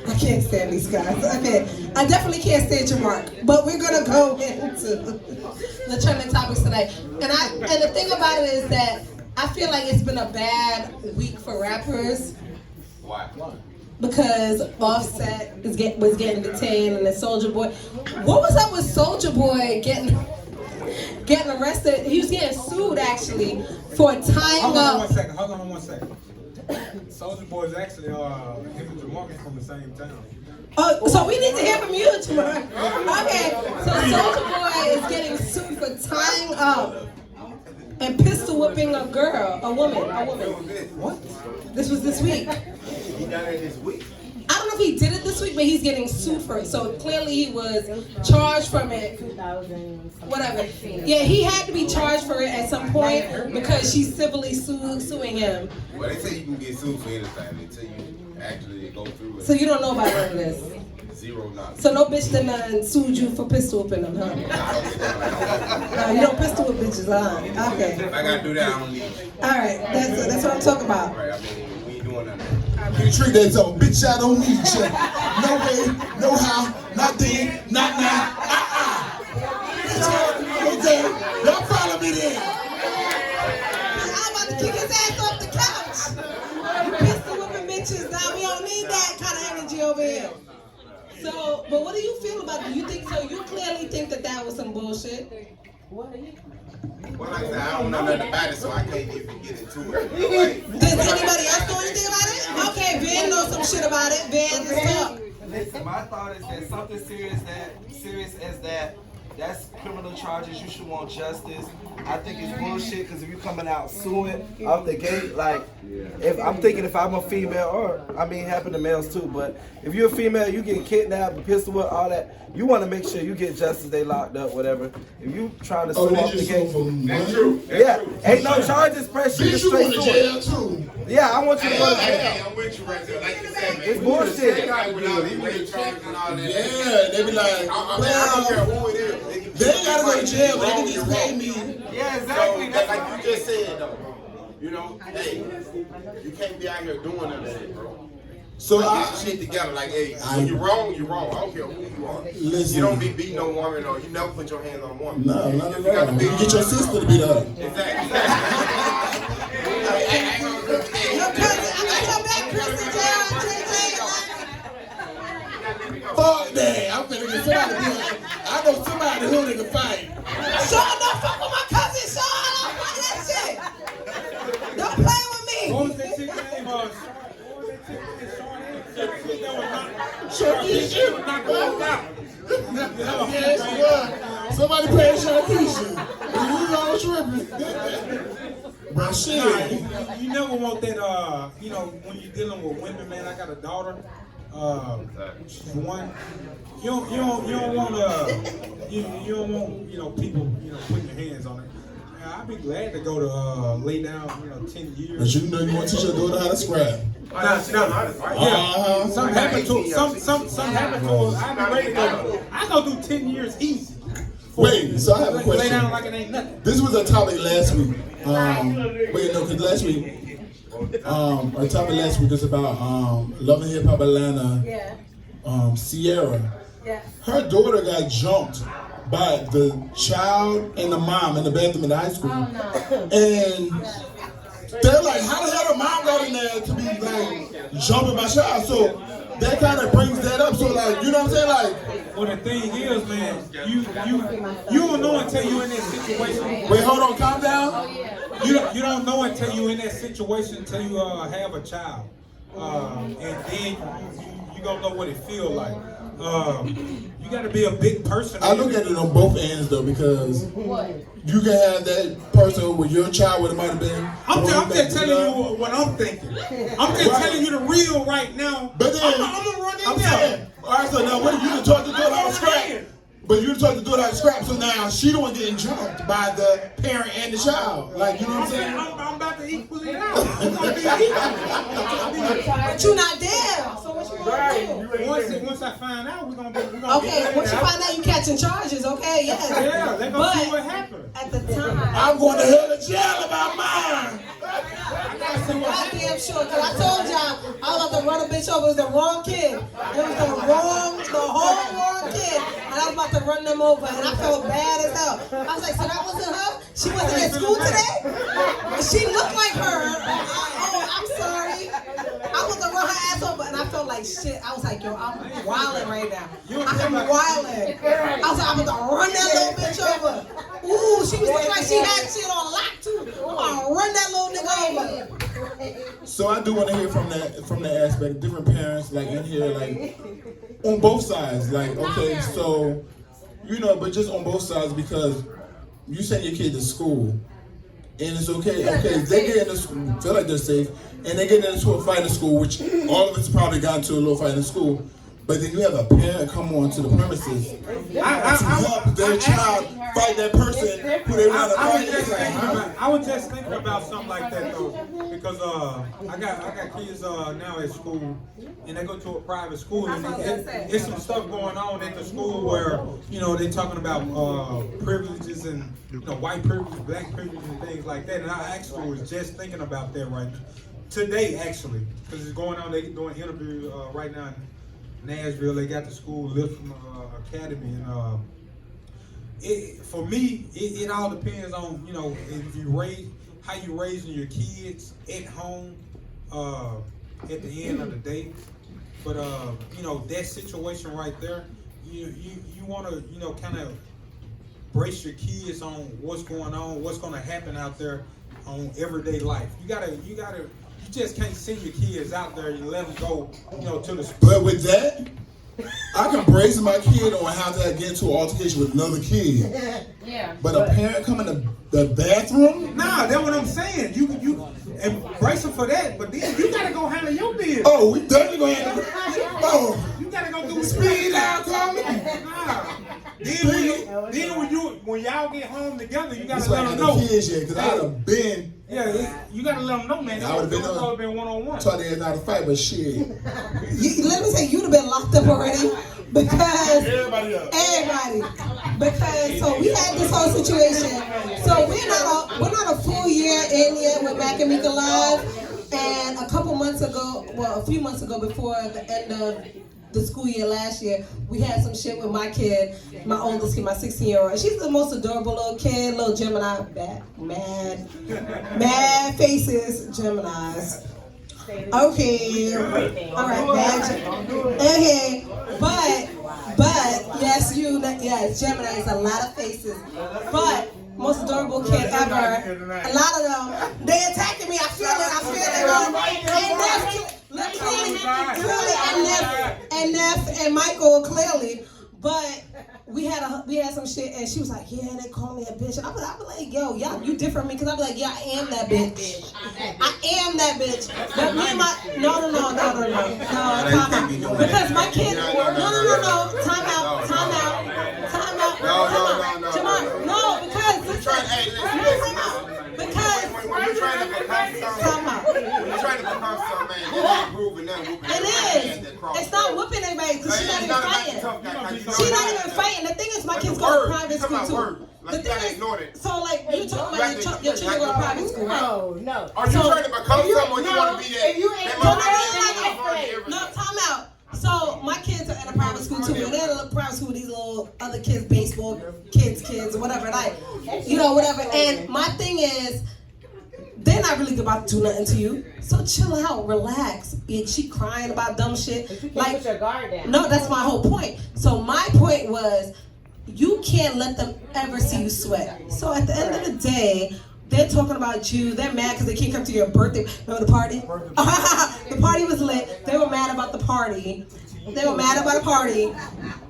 I can't stand these guys. Okay. I definitely can't stand Jamarca. But we're gonna go into the trending topics tonight. And the thing about it is that I feel like it's been a bad week for rappers. Why? Because Offset was getting detained and the Soulja Boy. What was up with Soulja Boy getting arrested? He was getting sued actually for tying Hold on up. one second. Soulja Boy is actually him and Jamarca from the same town. Oh, so we need to hear from you, Jamarca. Okay, so Soulja Boy is getting sued for tying up and pistol whipping a woman. What? This was this week. He done it this week. I don't know if he did it this week, but he's getting sued for it. So clearly he was charged from it. Whatever. Yeah, he had to be charged for it at some point because she's civilly suing him. Well, they say you can get sued for anything until you actually go through it. So you don't know about none of this. Zero knowledge. So no bitch done sued you for pistol whipping them, huh? No, you don't pistol whip bitches, huh? Okay. If I gotta do that, I don't need you. All right, that's what I'm talking about. Right, I mean, we ain't doing nothing. You treat that zone, bitch, I don't need you. No way, no how, not then, not now. Okay, y'all follow me then. I'm about to kick his ass off the couch. You pistol whipping bitches now. We don't need that kind of energy over here. So, but what do you feel about it? You think so? You clearly think that was some bullshit. Well, like I said, I don't know nothing about it, so I can't even get into it. Like, Does anybody else know anything about it? Okay, Ben knows some shit about it. Ben, let's talk. Listen, my thought is that something serious as that, that's criminal charges. You should want justice. I think it's bullshit because if you're coming out suing out the gate, like, if I'm a female, or I mean, happen to males too, but if you're a female, you get kidnapped, pistol whipped, all that. You want to make sure you get justice. They locked up, whatever. If you trying to sue off the gate, That's true. ain't no charges. Press you Bitch, you straight going to to jail it. too. Yeah, I want you to go to jail. hey, I'm with you right there. Like you said, man. It's bullshit. Without even rape charges and all that. Yeah, they be like, I don't care who it is. they ain't gotta go to jail, but they can just pay me. Yeah, exactly. So, like you just said, though, you know, hey, you can't be out here doing none of that, bro. So Like, I, get your shit together. Like, hey, when you're wrong, you're wrong. I don't care who you are. Listen. You don't be beating no woman, or you never put your hands on a woman. no, not You at got all. to You be can get your sister to beat her. Exactly. Your cousin, I got your back, Kristen, Fuck that. I'm finna get somebody to be like, I know somebody who they can fight. Sean, don't fuck with my cousin, Sean. I don't fuck that shit. Don't play with me. What was that chick's name? Sharkeisha. Yeah, she was. Somebody playing Sharkeisha. You all tripping. Bro, shit. You never want that, you know, when you're dealing with women, man. I got a daughter. She's one. You don't want people, putting their hands on it. I'd be glad to go to lay down, 10 years. But you know you want to teach your daughter how to scrap. Yeah. Something happened to something happened to her. I'd be ready to go. I go do 10 years easy. Wait, so I have a Lay question. down like it ain't nothing. This was a topic last week. Because last week, our topic last week was about Love and Hip Hop Atlanta, Sierra. Yeah. Her daughter got jumped by the child and the mom in the bathroom in the high school. Oh, no. And they're like, how the hell the mom got in there to be like jumping my child? So that kind of brings that up. So like, you know what I'm saying? Like, Well, the thing is, man, you don't know until you in that situation. wait, hold on, calm down. You don't know until you in that situation until you have a child, and then you don't know what it feel like. You got to be a big person. I look at it on both ends though, because you can have that person with your child would have might have been. I'm just telling you what I'm thinking. I'm just telling you the real right now. But then I'm gonna run it down. saying, all right, so now what if you can talk to girl how to scrap? But you told the daughter how to scrap, so now she the one getting jumped by the parent and the child. Like, you know what I'm saying? I'm about to equal it out. But you not there. So what you gonna do? Once I find out, we're gonna Okay, once you find out you catching charges, okay, yes. Yeah, they're gonna see what happened. At the time, I'm going to hell to jail about mine. I'm damn sure, because I told y'all I was about to run a bitch over. It was the wrong kid. It was the whole wrong kid. And I was about to run them over, and I felt bad as hell. I was like, so that wasn't her? She wasn't at school today? She looked like her. I'm sorry. I was going to run her ass over, and I felt like shit. I was like, yo, I'm wilding right now. I'm wilding. I was like, I'm about to run that little bitch over. Ooh, she was looking like she had shit on lock, too. I'm going to run that little nigga over. So I do want to hear from that aspect, different parents, like in here, like on both sides, like, okay, so, you know, but just on both sides, because you send your kid to school, and it's okay, they get into school, feel like they're safe, and they get into a fight in school, which all of us probably got into a little fight in school, but then you have a parent come on to the premises to help their child fight that person who they want to fight. I was just thinking about something like that though, because I got kids now at school, and they go to a private school, and there's some stuff going on at the school where, you know, they're talking about privileges and, you know, white privilege, black privilege, and things like that. And I actually was just thinking about that right now. Today, actually, because it's going on. They're doing interviews right now in Nashville. They got the school Lipscomb Academy, and for me, it all depends on, you know, if you how you raising your kids at home at the end of the day. But you know, that situation right there, you want to, you know, kind of brace your kids on what's going on, what's going to happen out there on everyday life. You just can't send your kids out there and let them go, you know, to the school. But with that, I can brace my kid on how to get into an altercation with another kid. Yeah. But a parent come in the bathroom? Nah, that's what I'm saying. You and brace them for that, but then you gotta go handle your business. Oh, we definitely gonna handle. Oh, You gotta go do what speed out, call me. Nah. Then when y'all get home together, you gotta That's let why I them had no know. kids yet, because I would have been. Yeah, you gotta let them know, man. I would have been one-on-one. taught they not to fight, but shit. Let me say, you'd have been locked up already because Everybody up. Because so we had this whole situation. So we're not a full year in yet with Mac and Meeka Live, and a few months ago, before the end of the school year last year, we had some shit with my kid, my oldest kid, my 16-year-old. She's the most adorable little kid, little Gemini, mad faces, Geminis. Okay, all right, bad. Okay, but yes, Gemini is a lot of faces, but most adorable kid ever. A lot of them, they attacking me. I feel it. And Neff and Michael clearly, but we had some shit, and she was like, yeah, they call me a bitch, and I was like, yo, you different from me, because I was like, yeah, I am that bitch. I am that bitch. But me and my no, time out. Because my kid, no, time out. Jamarca, no, because listen, When you're trying to become some man, that ain't proving nothing. It is. It's not whooping anybody because she's not even fighting. She's not even fighting. The thing is, my kids go to private school too. The thing is, so like you talking about your children go to private school, right? No. Are you trying to become someone you want to be that? No, time out. So my kids are in a private school too, and they're in a private school with these little other kids, baseball kids, whatever, like, you know, whatever. And my thing is, they're not really about to do nothing to you, so chill out, relax. She crying about dumb shit. Like, put your guard down. No, that's my whole point. So my point was, you can't let them ever see you sweat. So at the end of the day, they're talking about you. They're mad because they can't come to your birthday. Remember the party? The party was lit. They were mad about the party.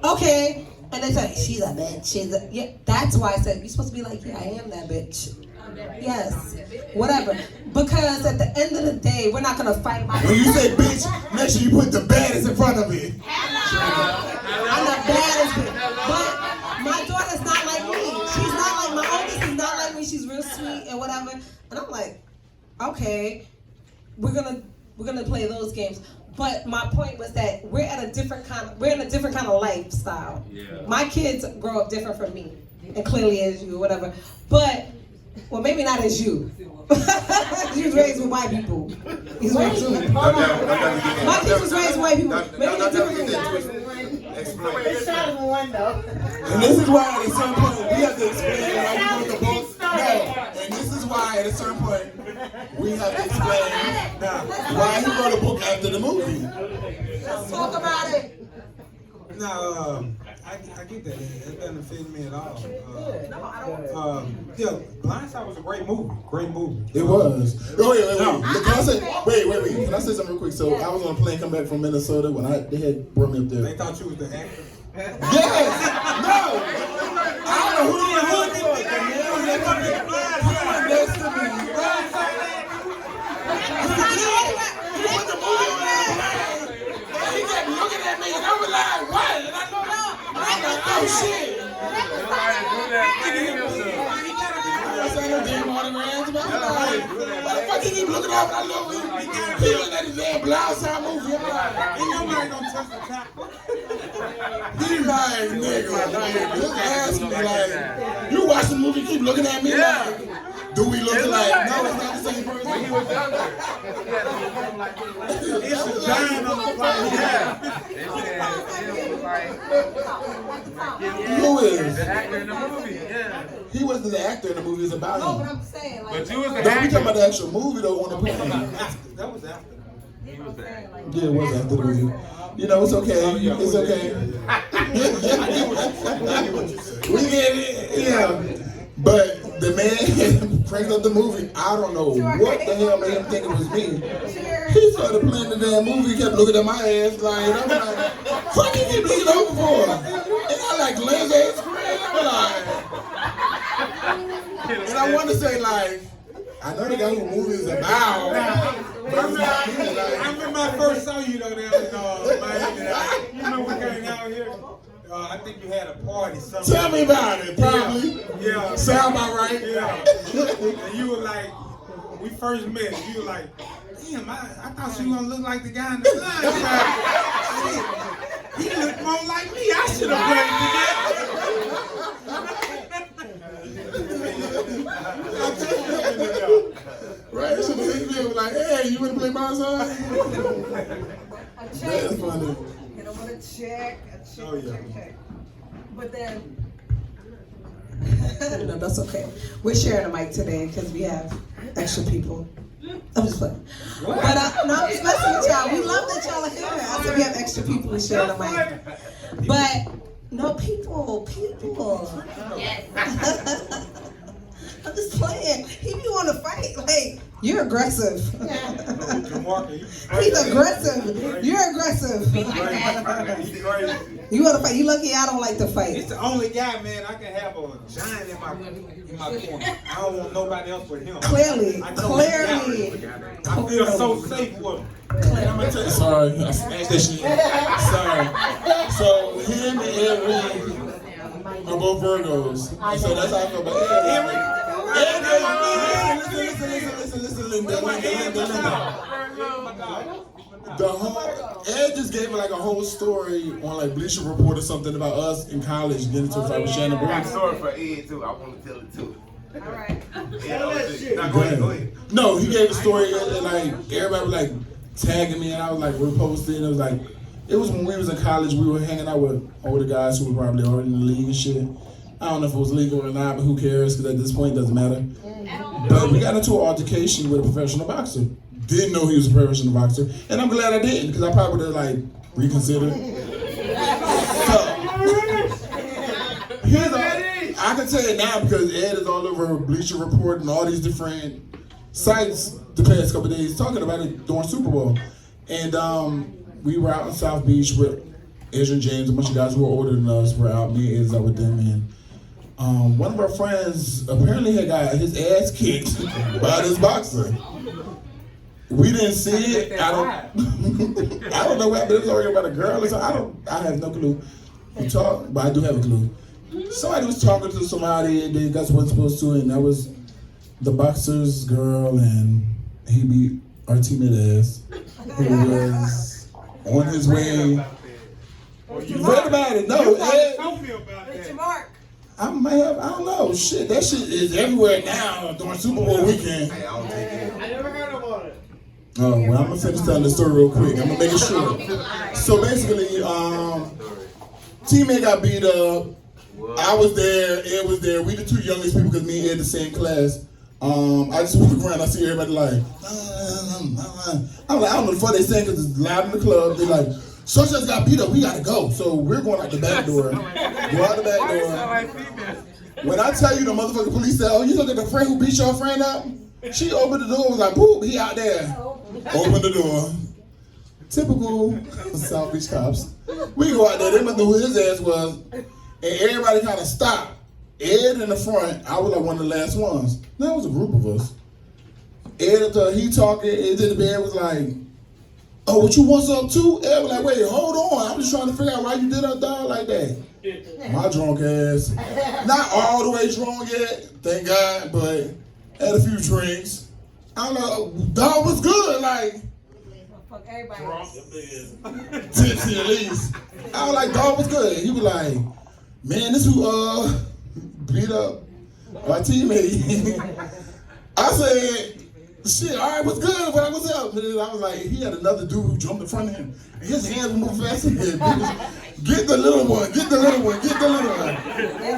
Okay. And they said, she's a bitch. Yeah, that's why I said, you're supposed to be like, yeah, I am that bitch. Yes. Whatever. Because at the end of the day, we're not going to fight about it. When you say bitch, make sure you put the baddest in front of it. I'm the baddest bitch. And I'm like, okay, we're gonna play those games. But my point was that we're in a different kind of lifestyle. Yeah. My kids grow up different from me, and clearly as you, whatever. But, well, maybe not as you. He was raised with white people. He's raised with my kids was raised with white people. Maybe they're different from me. It's not in one though. And this is why at a certain point we have to explain why we wrote the book. No, and this is why at a certain point we have to explain why he wrote a book after the movie. Let's talk about it. No, I get that. It doesn't offend me at all. No, I don't. Yeah, Blindside was a great movie. Great movie. It was. Oh, wait. Can I say? Wait. Can I say something real quick? So I was on a plane coming back from Minnesota when they had brought me up there. They thought you was the actor. Yes. No. I don't know who you were for. The man was next to me. He put the movie on that plane. And he kept looking at me, and I was like, what? And I know that. I'm like, oh shit. I said no damn autographs, man. Why the fuck he keep looking up? I love him. He looking at his damn Blindside movie. I'm like, Ain't nobody gonna touch the top. he like, nigga, just ask me like, you watch the movie, keep looking at me like, do we look like? No, it's not the same person. When he was younger. It's a giant on the plane. They said it was like Who is? the actor in the movie. Yeah. He was the actor in the movie. It's about No, but him. I'm saying, like, But you was the No, we talking actor. about the actual movie though on the plane. That was after. He was the actor. Yeah, it was after the movie. You know, it's okay. It's okay. We get it. Yeah. But the man cranked up the movie. I don't know what the hell made him think it was me. He started playing the damn movie, kept looking at my ass like, I'm like, fuck you keep looking over for? And I like glanced at his screen, I'm like, and I want to say like, I know the guy who movie is about, but it's not me, I like, remember I first saw you though down in Miami. You remember we came out here? I think you had a party somewhere. tell me about it, probably. Yeah. Sound about right? Yeah. And you were like, we first met, you were like, damn, I thought you were gonna look like the guy in the blind side. He looked more like me. I should have played together. Right, so the nigga was like, hey, you wanna play my side? That's funny. you know, with a check. Oh, yeah. Check. But then, no, that's okay. We're sharing a mic today because we have extra people. I'm just playing. But no, I'm just messing with y'all. We love that y'all are here. I said we have extra people to share a mic. But no, people. Yes. I'm just playing. He be want to fight. Like, you're aggressive. Jamarca, He's aggressive. You're aggressive. He's crazy. You want to fight? You lucky I don't like to fight. It's the only guy, man, I can have a giant in my corner. I don't want nobody else but him. Clearly. I feel so safe with him. I'm gonna tell you, sorry, I smashed that shit. Sorry. So him and Henry are both Virgos. So that's how I feel about Henry. The whole Ed just gave me like a whole story on like Bleacher Report or something about us in college getting into a fight with Shannon I got a Brooks. story for Ed too. I want to tell it too. Alright. Now go ahead. No, he gave a story and like everybody was like tagging me and I was like reposting. It was like it was when we was in college. We were hanging out with older guys who were probably already in the league and shit. I don't know if it was legal or not, but who cares? Because at this point, it doesn't matter. But we got into an altercation with a professional boxer. Didn't know he was a professional boxer, and I'm glad I didn't, because I probably would have like reconsidered. I can tell you now because Ed is all over Bleacher Report and all these different sites the past couple of days talking about it during Super Bowl, and we were out in South Beach with Ezra and James, a bunch of guys who were older than us were out. Me and Ed's out with them, and one of our friends apparently had got his ass kicked by this boxer. We didn't see it. I don't know what happened. It was already about a girl or something. I have no clue. We talked, but I do have a clue. Somebody was talking to somebody and they guys wasn't supposed to, and that was the boxer's girl, and he beat our teammate ass, who was on his way. You read about it? No, Ed. Jamarca. I don't know. Shit, that shit is everywhere now during Super Bowl weekend. Hey, I don't take it. I never heard about it. Oh, well, I'm gonna finish telling the story real quick. I'm gonna make it short. So basically, teammate got beat up. I was there, Ed was there. We the two youngest people because me and Ed the same class. I just walk around, I see everybody like, I'm like, I don't know the fuck they saying because it's loud in the club. They're like, such as got beat up, we gotta go. So we're going out the back door. Go out the back door. When I tell you the motherfucking police said, oh, you look at the friend who beat your friend up? She opened the door, was like, boop, he out there. Open the door. Typical South Beach cops. We go out there, they must know who his ass was. And everybody kind of stopped. Ed in the front, I was like one of the last ones. Now it was a group of us. Ed, he talking, Ed in the bed was like, oh, what you want something too? Ed was like, wait, hold on. I'm just trying to figure out why you did her dog like that. My drunk ass. Not all the way drunk yet, thank God, but had a few drinks. I don't know, dog was good, like. Fuck everybody. Tipsy at least. I was like, dog was good. He was like, man, this who beat up my teammate. I said, shit, all right, what's good? What's up? And I was like, he had another dude who jumped in front of him. And his hands were moving faster than him. Get the little one, get the little one, get the little one.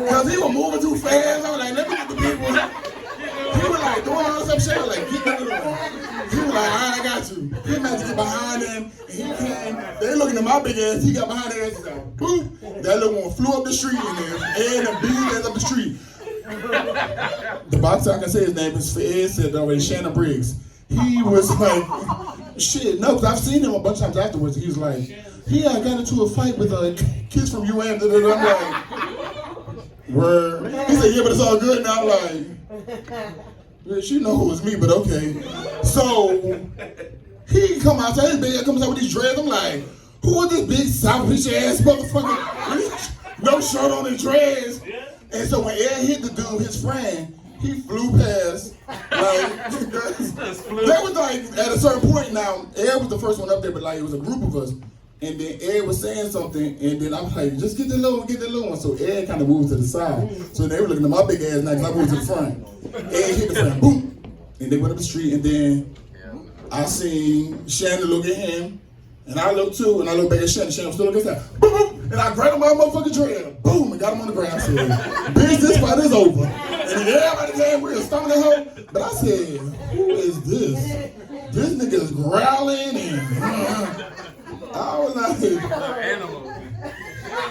Because he was moving too fast. I was like, let me get the big one. He was like doing all this shit. I was like, get the little one. He was like, all right, I got you. He managed to get behind him. And he came. They looking at my big ass. He got behind their ass. Like, boop. That little one flew up the street and beat his ass up the street. The boxer, I can say his name is Ed said already, Shannon Briggs. He was like, shit, no, because I've seen him a bunch of times afterwards. He was like, he got into a fight with a kid from UM. I'm like, word. He said, yeah, but it's all good now. I'm like, yeah, she know it was me, but okay. So he come outside, his big ass comes out with these dreads. I'm like, who is this big South Beach ass motherfucker? No shirt on his dreads. And so when Ed hit the dude, his friend, he flew past. Like, that was like, at a certain point now, Ed was the first one up there, but like, it was a group of us. And then Ed was saying something, and then I'm like, just get the little one, So Ed kind of moved to the side. So they were looking at my big ass now, because I moved to the front. Ed hit the friend, boom. And they went up the street, and then I seen Shannon look at him, and I looked too, and I looked back at Shannon. Shannon was still looking at that. Boom, boom. And I grabbed him by my motherfucking dread. Boom, and got him on the ground. I said, bitch, this fight is over. And then everybody came, we were stomping her. But I said, who is this? This nigga is growling and I was like,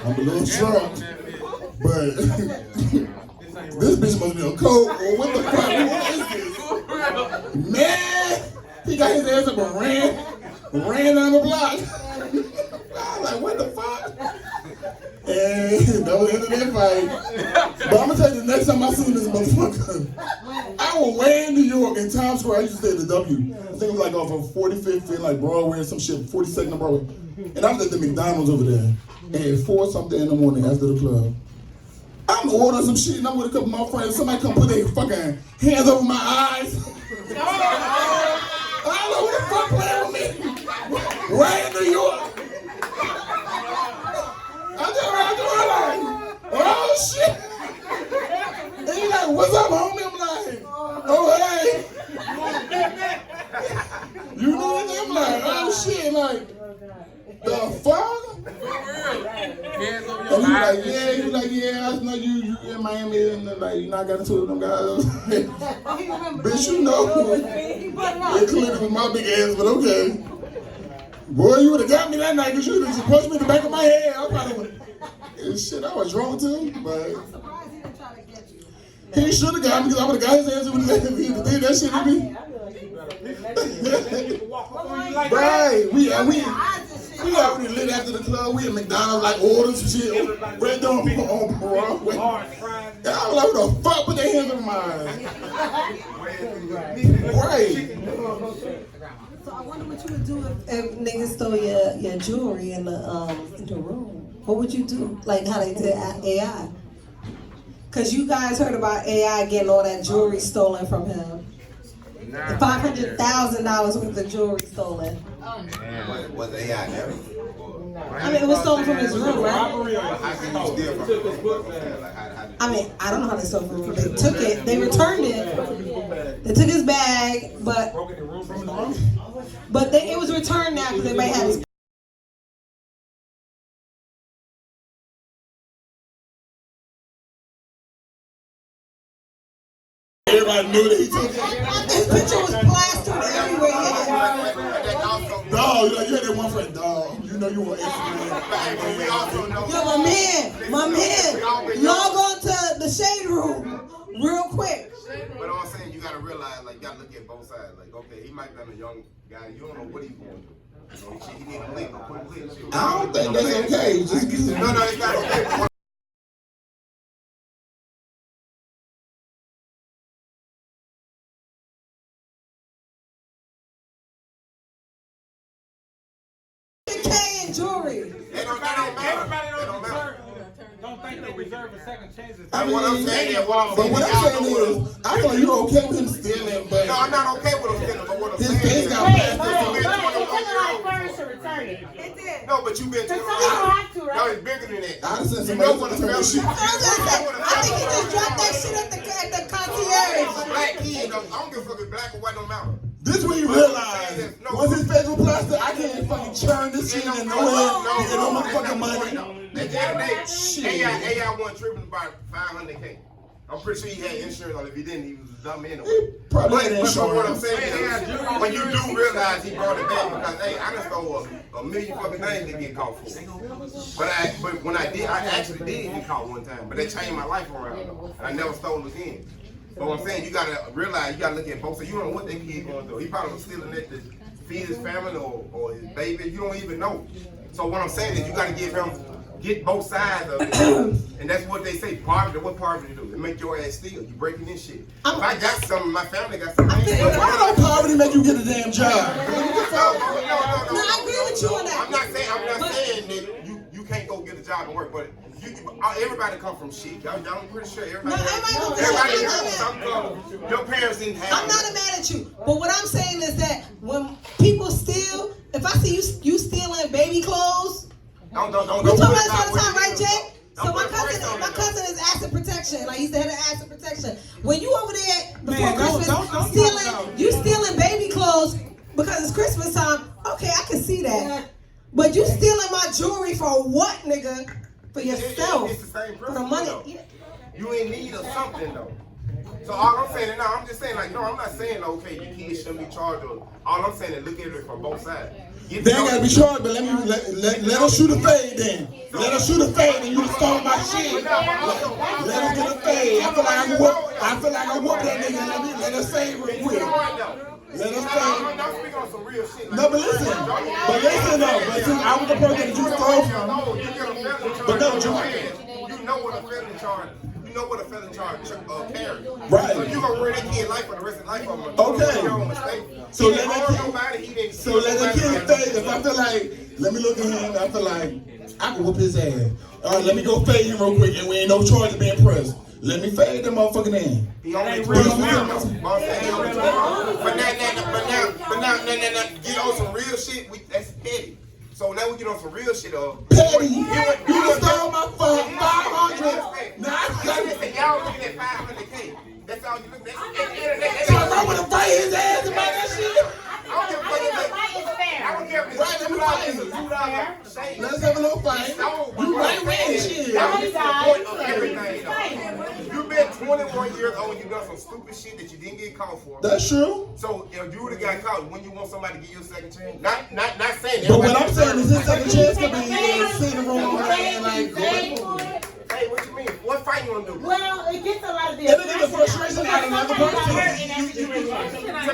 I'm a little drunk. But this bitch must be on coke or what the fuck? What is this? Man, he got his ass up and ran down the block. I was like, what the fuck? And that was the end of that fight. But I'm gonna tell you, the next time I see this motherfucker, I was way in New York in Times Square. I used to stay at the W. I think it was like off of 45th and like Broadway or some shit, 42nd and Broadway. And I was at the McDonald's over there. And 4 something in the morning after the club. I'm ordering some shit and I'm with a couple of my friends. Somebody come put their fucking hands over my eyes. I don't know who the fuck playing with me. Right in New York. I just like, oh shit. And he's like, what's up, homie? I'm like, oh hey. You know what I'm like, oh shit, like, the fuck? And he was like, yeah, I know you in Miami and like, you know, I got into it with them guys. Bitch, you know, it clearly was my big ass, but okay. Boy, you would have got me that night because you would have just punched me in the back of my head. I probably would. Shit, I was drunk too, but he should have got me because I would have got his ass if he did that shit to me. Right, we already lit after the club. We at McDonald's, like orders and shit. Right down on Broadway. And I was like, what the fuck? Put their hands on my eyes. Right. So I wonder what you would do if niggas stole your jewelry in the room. What would you do? Like how they did AI? Because you guys heard about AI getting all that jewelry stolen from him. $500,000 worth of jewelry stolen. Was AI there? I mean, it was stolen from his room, right? How can you steal from his book? I mean, I don't know how they stole from him. They took it. They returned it. They took his bag, but it was returned now because everybody had his. Everybody knew that he took it. His picture was plastered everywhere. Dog, you had that one friend, dog. You know you were Instagram. Yo, my man, log on to the shade room real quick. But I'm saying you gotta realize, like, you gotta look at both sides. Like, okay, he might be a young guy. You don't know what he's going to do. You know, he need a link or put a link. I don't think that's okay. Just No, it's not okay. Jewelry. Don't think they deserve a second chance. I mean, what I'm saying is, I feel like you're okay with him stealing, but no, I'm not okay with him stealing. But what I'm saying his is, got Wait, no, but you've been. some people have to, right? No, it's bigger than that. I understand You know what a somebody felony. I think he just dropped that shit at the concierge. Black kid, I don't give a fuck if black or white don't matter. This when you realize, once his face was plastered, I can't fucking churn this shit and no motherfucking money. At the end of the day, AI wasn't tripping about $500K. I'm pretty sure he had insurance, or if he didn't, he was dumb anyway. Probably had But what I'm insurance. saying is, when you do realize he brought it back, because hey, I done stole a million fucking things to get caught for. But when I did, I actually did get caught one time, but that changed my life around. And I never stole again. But what I'm saying, you gotta realize, you gotta look at both. So you don't know what that kid going through. He probably was stealing it to feed his family or his baby. You don't even know. So what I'm saying is, you gotta get both sides of it. And that's what they say, poverty. What poverty do? It make your ass steal. You breaking this shit. If I got something, my family got something. Why don't poverty make you get a damn job? No, I agree with you on that. I'm not saying that you can't go get a job and work, but everybody come from shit. I'm pretty sure everybody. Your parents didn't have. I'm not mad at you, but what I'm saying is that when people steal, if I see you stealing baby clothes, we talk about this all the time, right, Jay? So my cousin is asset protection. Like he's the head of asset protection. When you over there before Christmas stealing baby clothes because it's Christmas time, okay, I can see that. But you stealing my jewelry for what, nigga? For yourself. It's the same for the money. Yeah. You ain't need of something though. So all I'm saying, no, I'm just saying like, no, I'm not saying okay, you kids shouldn't be charged. All I'm saying is look at it from both sides. They ain't gotta be charged, but let us shoot a fade then. Let us shoot a fade and you stole my shit. Let us get a fade. I feel like I whoop that nigga. Let us fade real quick. Let us fade. I'm speaking on some real shit. No, but listen though. But since I was the person that you stole from. But no, you know what a felony charge. You know what a felony charge carries. Right. So you gonna ruin that kid life for the rest of life of him. Okay. So let that kid fade. If I feel like, let me look at him. I feel like I can whoop his ass. All right, let me go fade him real quick, and we ain't no charge of being pressed. Let me fade that motherfucking in. He only real now. But now, get on some real shit. That's petty. So now we get on some real shit. Petty. You stole my phone 500. Now I got it. Y'all looking at 500K. That's all you looking at. So if I would have fight his ass about that shit. I don't give a fuck. I don't care if it's right, let me fight him. Let's have a little fight. You right with shit. That is the point of everything. You've been 21 years old and you done some stupid shit that you didn't get caught for. That's true. So if you would have got caught, when you want somebody to give you a second chance, not saying that. But what I'm saying is his second chance could be sitting room and like. Hey, what you mean? What fight you gonna do? Well, it gets a lot of If it is a frustration out of another person. To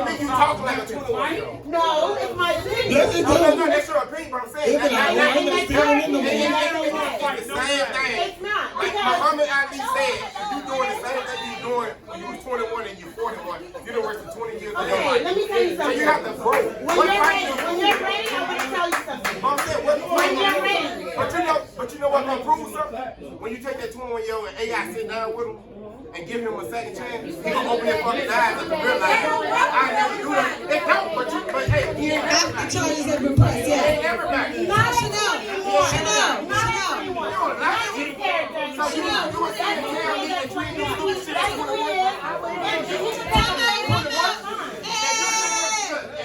me, you talk like a 21-year-old. No, it's my opinion. Yes, it No, does. that's your opinion, but I'm saying Even that's I'm feeling in the the moment. same thing. It's not. Like Muhammad Ali said, if you doing the same thing you doing when you was 21 and you 41, you done worked for 20 years of your Okay, life. let me tell you So something. you have to grow. When you're ready, I'm gonna tell you something. I'm saying, what When you're ready. But you know what's gonna prove something? When you take that 21-year-old and AI sit down with him, and give him a second chance, he gonna open his fucking eyes up and realize I never do that. They don't, but hey, he ain't After everybody. charges have been pressed, He ain't yeah. everybody. Chanel. So you were saying to tell me that you ain't doing stupid shit.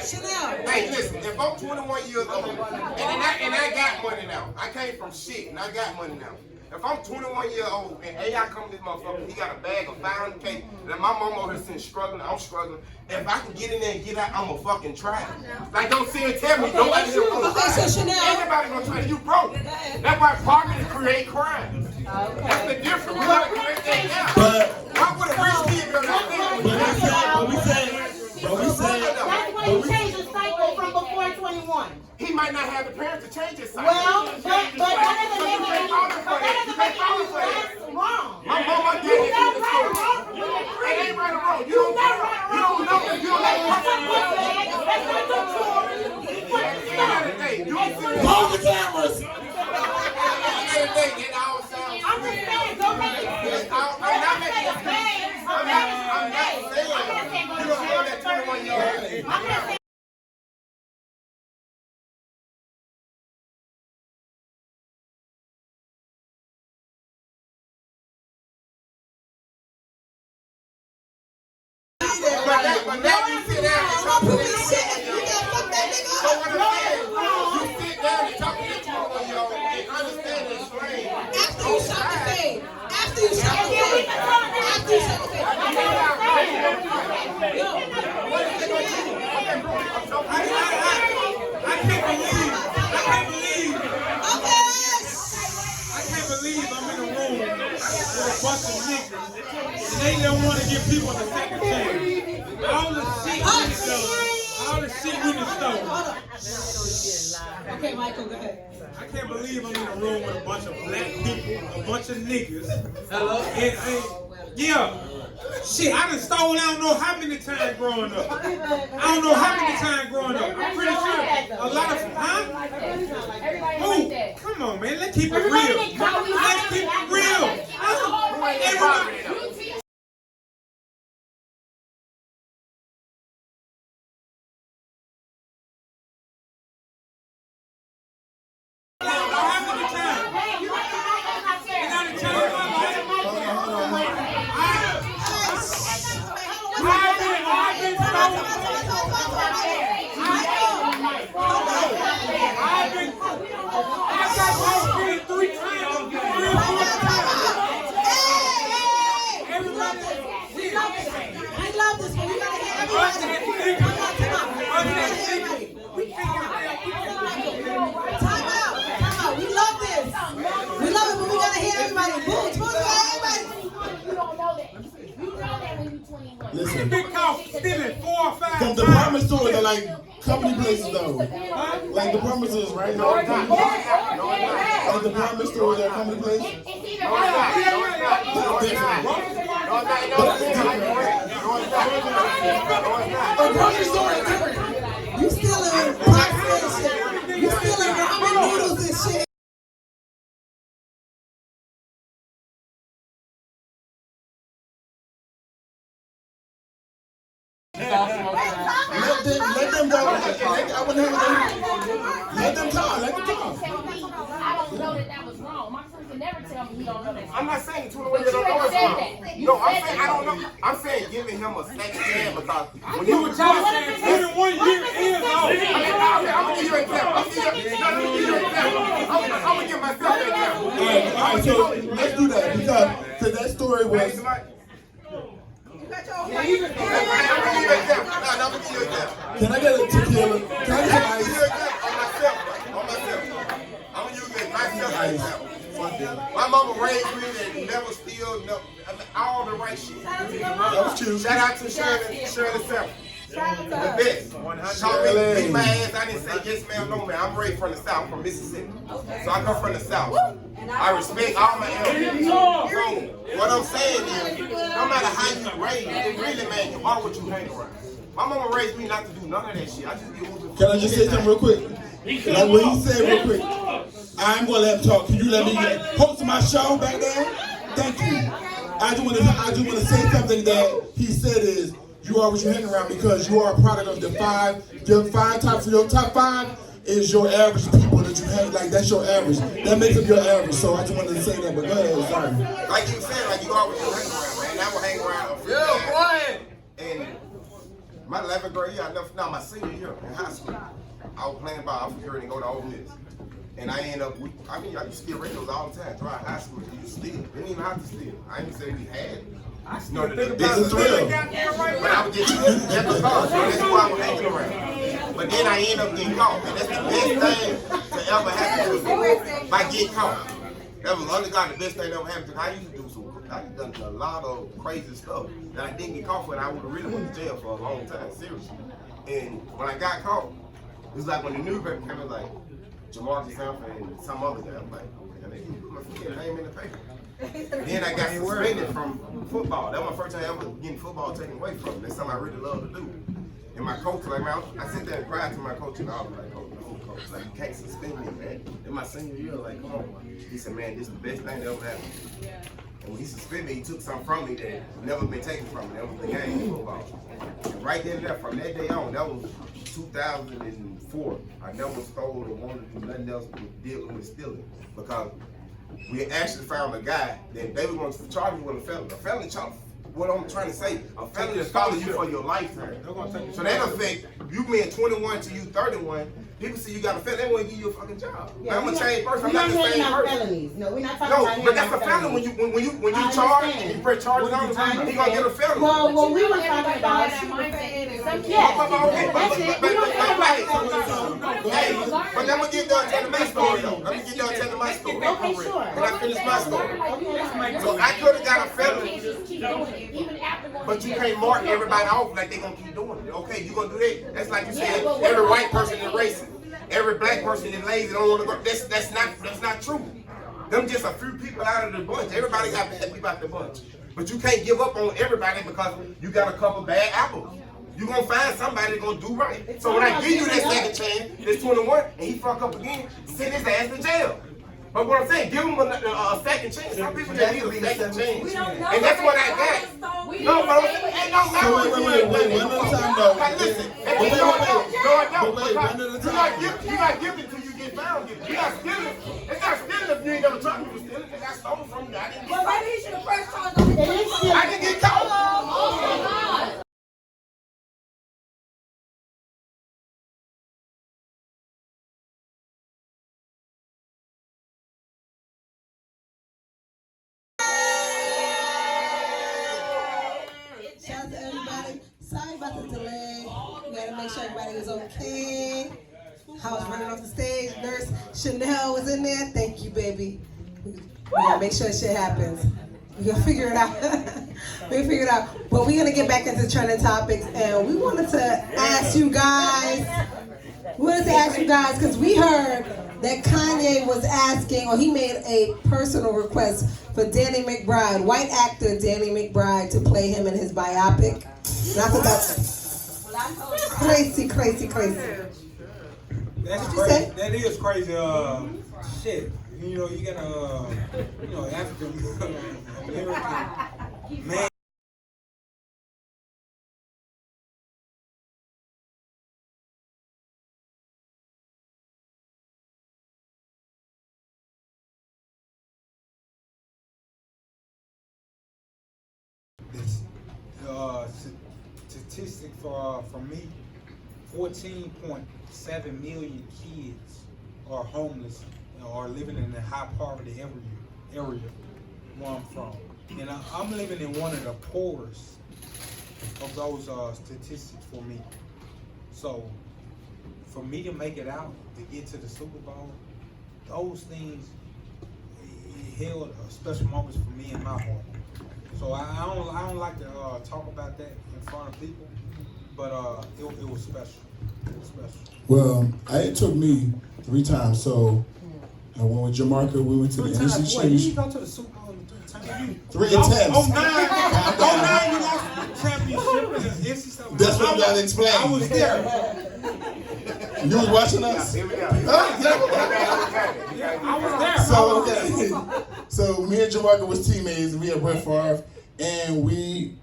Chanel. Hey, listen, if I'm 21 years old and I got money now, I came from shit and I got money now. If I'm 21 years old and AI come to this motherfucker, he got a bag of $500K, and my mama over here sitting struggling, I'm struggling. If I can get in there and get out, I'ma fucking try. Like, don't sit and tell me nobody here gonna try. So Chanel. Anybody gonna try. You broke. That's why poverty create crime. That's the difference. We gotta create that now. But Why would a rich kid go that That's when you change the cycle from before 21. He might not have the parents to change his cycle. Well, but that doesn't make it wrong. My mama did it in the school. It ain't right or wrong. You don't know. You don't hold the cameras. I'm just saying, don't make it. I'm not saying you don't have that 21-year-old. I'm not saying. But now you sit down and talk to that 21-year-old. So what I'm saying, you sit down and talk to that 21-year-old and understand and explain. After you shot the fade. After you shot the fade. After you shot the fade. I can't believe I'm in a room with a bunch of niggas and they don't want to give people a second chance. All the shit we done stole. Okay, Michael, go ahead. I can't believe I'm in a room with a bunch of black people, a bunch of niggas. Hello? Yeah. Shit, I done stolen I don't know how many times growing up. I don't know how many times growing up. I'm pretty sure a lot of Who? Come on, man. Let's keep it real. Let's keep it real. Everybody. Listen, been caught stealing 4 or 5 from department stores are like company places though. Like department stores, right? Like department stores are company places. Department store is different. You stealing pasta and shit. You stealing ramen noodles and shit. Let them go. I wouldn't have let them talk. Let them talk. I don't know that was wrong. My sister never tell me he don't know that. I'm not saying 21 years old is wrong. No, I'm saying I don't know. I'm saying giving him a second chance because when you was 21 years old. I'm gonna give you an example. I'm gonna give myself an example. All right, so let's do that because that story was. I'm gonna give you an example. I'm gonna give you an example. Can I get a tequila? Can I get I'm ice? gonna give you an example on myself. I'm gonna use myself as an example. My mama raised me and never steal, all the right shit. That was true. Shout out to Shirley Self. The best. Taught me to beat my ass. I didn't say yes ma'am, no ma'am. I'm raised from the South, from Mississippi. So I come from the South. I respect all my elders. So what I'm saying is, no matter how you raised, it really, man, you are what you hang around. My mama raised me not to do none of that shit. I just did what. Can I just say something real quick? Like what he said real quick. I'm gonna let him talk. Can you let me host my show back there? Thank you. I just want to say something that he said is you are what you hang around because you are a product of your top five is your average people that you hang, like that's your average. That makes up your average. So I just wanted to say that, but go ahead, sorry. Like you said, like you always hang around, man. I will hang around. And my 11th grade year, my senior year in high school, I was playing ball. I was getting ready to go to Ole Miss. And I ended up, I used to steal radios all the time. Throughout high school, you steal. Didn't even have to steal. I didn't say we had. No, this is real. But I would get the car. So that's why I was hanging around. But then I ended up getting caught. And that's the best thing to ever happen to me. By getting caught. That was under God the best thing that ever happened to me. I used to do I done a lot of crazy stuff that I didn't get caught for, and I would have really went to jail for a long time, seriously. And when I got caught, it was like when the newspaper came in, like Jamarca, Stanford, and some other guy. I'm like, okay, they put my fucking name in the paper. Then I got suspended from football. That was my first time ever getting football taken away from me. That's something I really love to do. And my coach, like, man, I sit there and cry to my coach, and I was like, coach, like, you can't suspend me, man. In my senior year, like, come on. He said, man, this is the best thing that ever happened. And when he suspended me, he took something from me that never been taken from me. That was the game of football. And right there and there, from that day on, that was 2004. I never stole or wanted to do nothing else but deal with stealing. Because we actually found a guy that they were going to charge me with a felony. A felony charge, what I'm trying to say, a felony is calling you for your lifetime. So that affect you being 21 to you 31. People see you got a felony, they want to give you a fucking job. Yeah, I'm a changed person. I'm not the same person. Felonies. No, we're not talking about but that's a felony when you charge and you press charges on him, he gonna get a felony. Well, what we were talking about, but let me get done telling my story though. Let me get done telling my story. Okay, sure. And I finish my story. So I could have got a felony, but you can't mark everybody off like they gonna keep doing it. Okay, you gonna do that? That's like you said, every white person is racist. Every black person is lazy, don't want to go. That's not true. Them just a few people out of the bunch. Everybody got bad people out the bunch. But you can't give up on everybody because you got a couple bad apples. You gonna find somebody that's gonna do right. So when I give you that second chance, this 21, and he fuck up again, send his ass to jail. But what I'm saying, give him a second chance. Some people just need a second chance. And that's what I got. No, but it don't matter. Wait, one at a time though. Like, listen, you're not giving till you get found. You're not stealing. It's not stealing if you ain't never tried me to steal it. I stole from you. I didn't get caught. he should have pressed charge on it. I didn't get caught. Oh my God. Shout out to everybody. Sorry about the delay. We gotta make sure everybody was okay. I was running off the stage. Nurse Chanel was in there. Thank you, baby. We gotta make sure shit happens. We gotta figure it out. But we're gonna get back into trending topics, and we wanted to ask you guys. Because we heard that Kanye was asking, or he made a personal request for Danny McBride, white actor Danny McBride, to play him in his biopic. And I thought that's crazy. That's What'd you crazy. say? That is crazy. Shit. You know, you got a, African American man. Statistic for me, 14.7 million kids are homeless or living in a high poverty area where I'm from. And I'm living in one of the poorest of those statistics for me. So for me to make it out, to get to the Super Bowl, those things held a special moments for me in my heart. So I don't like to talk about that in front of people, but it was special. It was special. Well, it took me 3 times. So I went with Jamarca. We went to the NFC Wait, you go to the Super Bowl 3 times? 3 attempts. Oh, 9, you lost the championship. That's what you gotta explain. I was there. You was watching us? Here we go. I was there. So me me and Jamarca was teammates, and we had Brett Favre, and we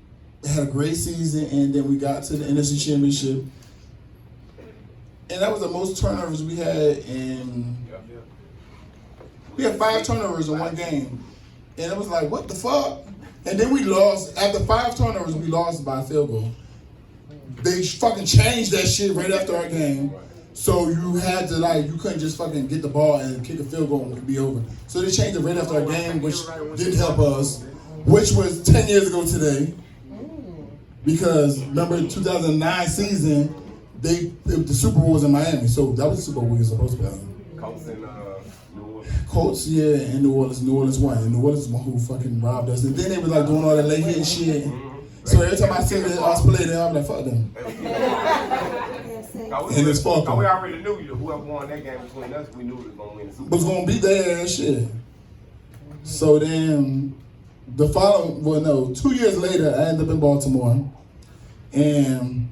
had a great season, and then we got to the NFC Championship. And that was the most turnovers we had in... We had 5 turnovers in one game. And it was like, what the fuck? And then we lost. After 5 turnovers, we lost by a field goal. They fucking changed that shit right after our game. So you had to, like, you couldn't just fucking get the ball and kick a field goal and it would be over. So they changed it right after our game, which didn't help us, which was 10 years ago today. Because remember, 2009 season, the Super Bowl was in Miami, so that was the Super Bowl we were supposed to play. Colts and New Orleans. Colts, yeah, and New Orleans. New Orleans won, and New Orleans is the one who fucking robbed us. And then they were like doing all that late hit shit. So every time I see us play them, I'm like, fuck them. And it's fucking. We already knew whoever won that game between us, we knew it was gonna win the Super Bowl. Was gonna beat their ass shit. So then, the following, 2 years later, I ended up in Baltimore, and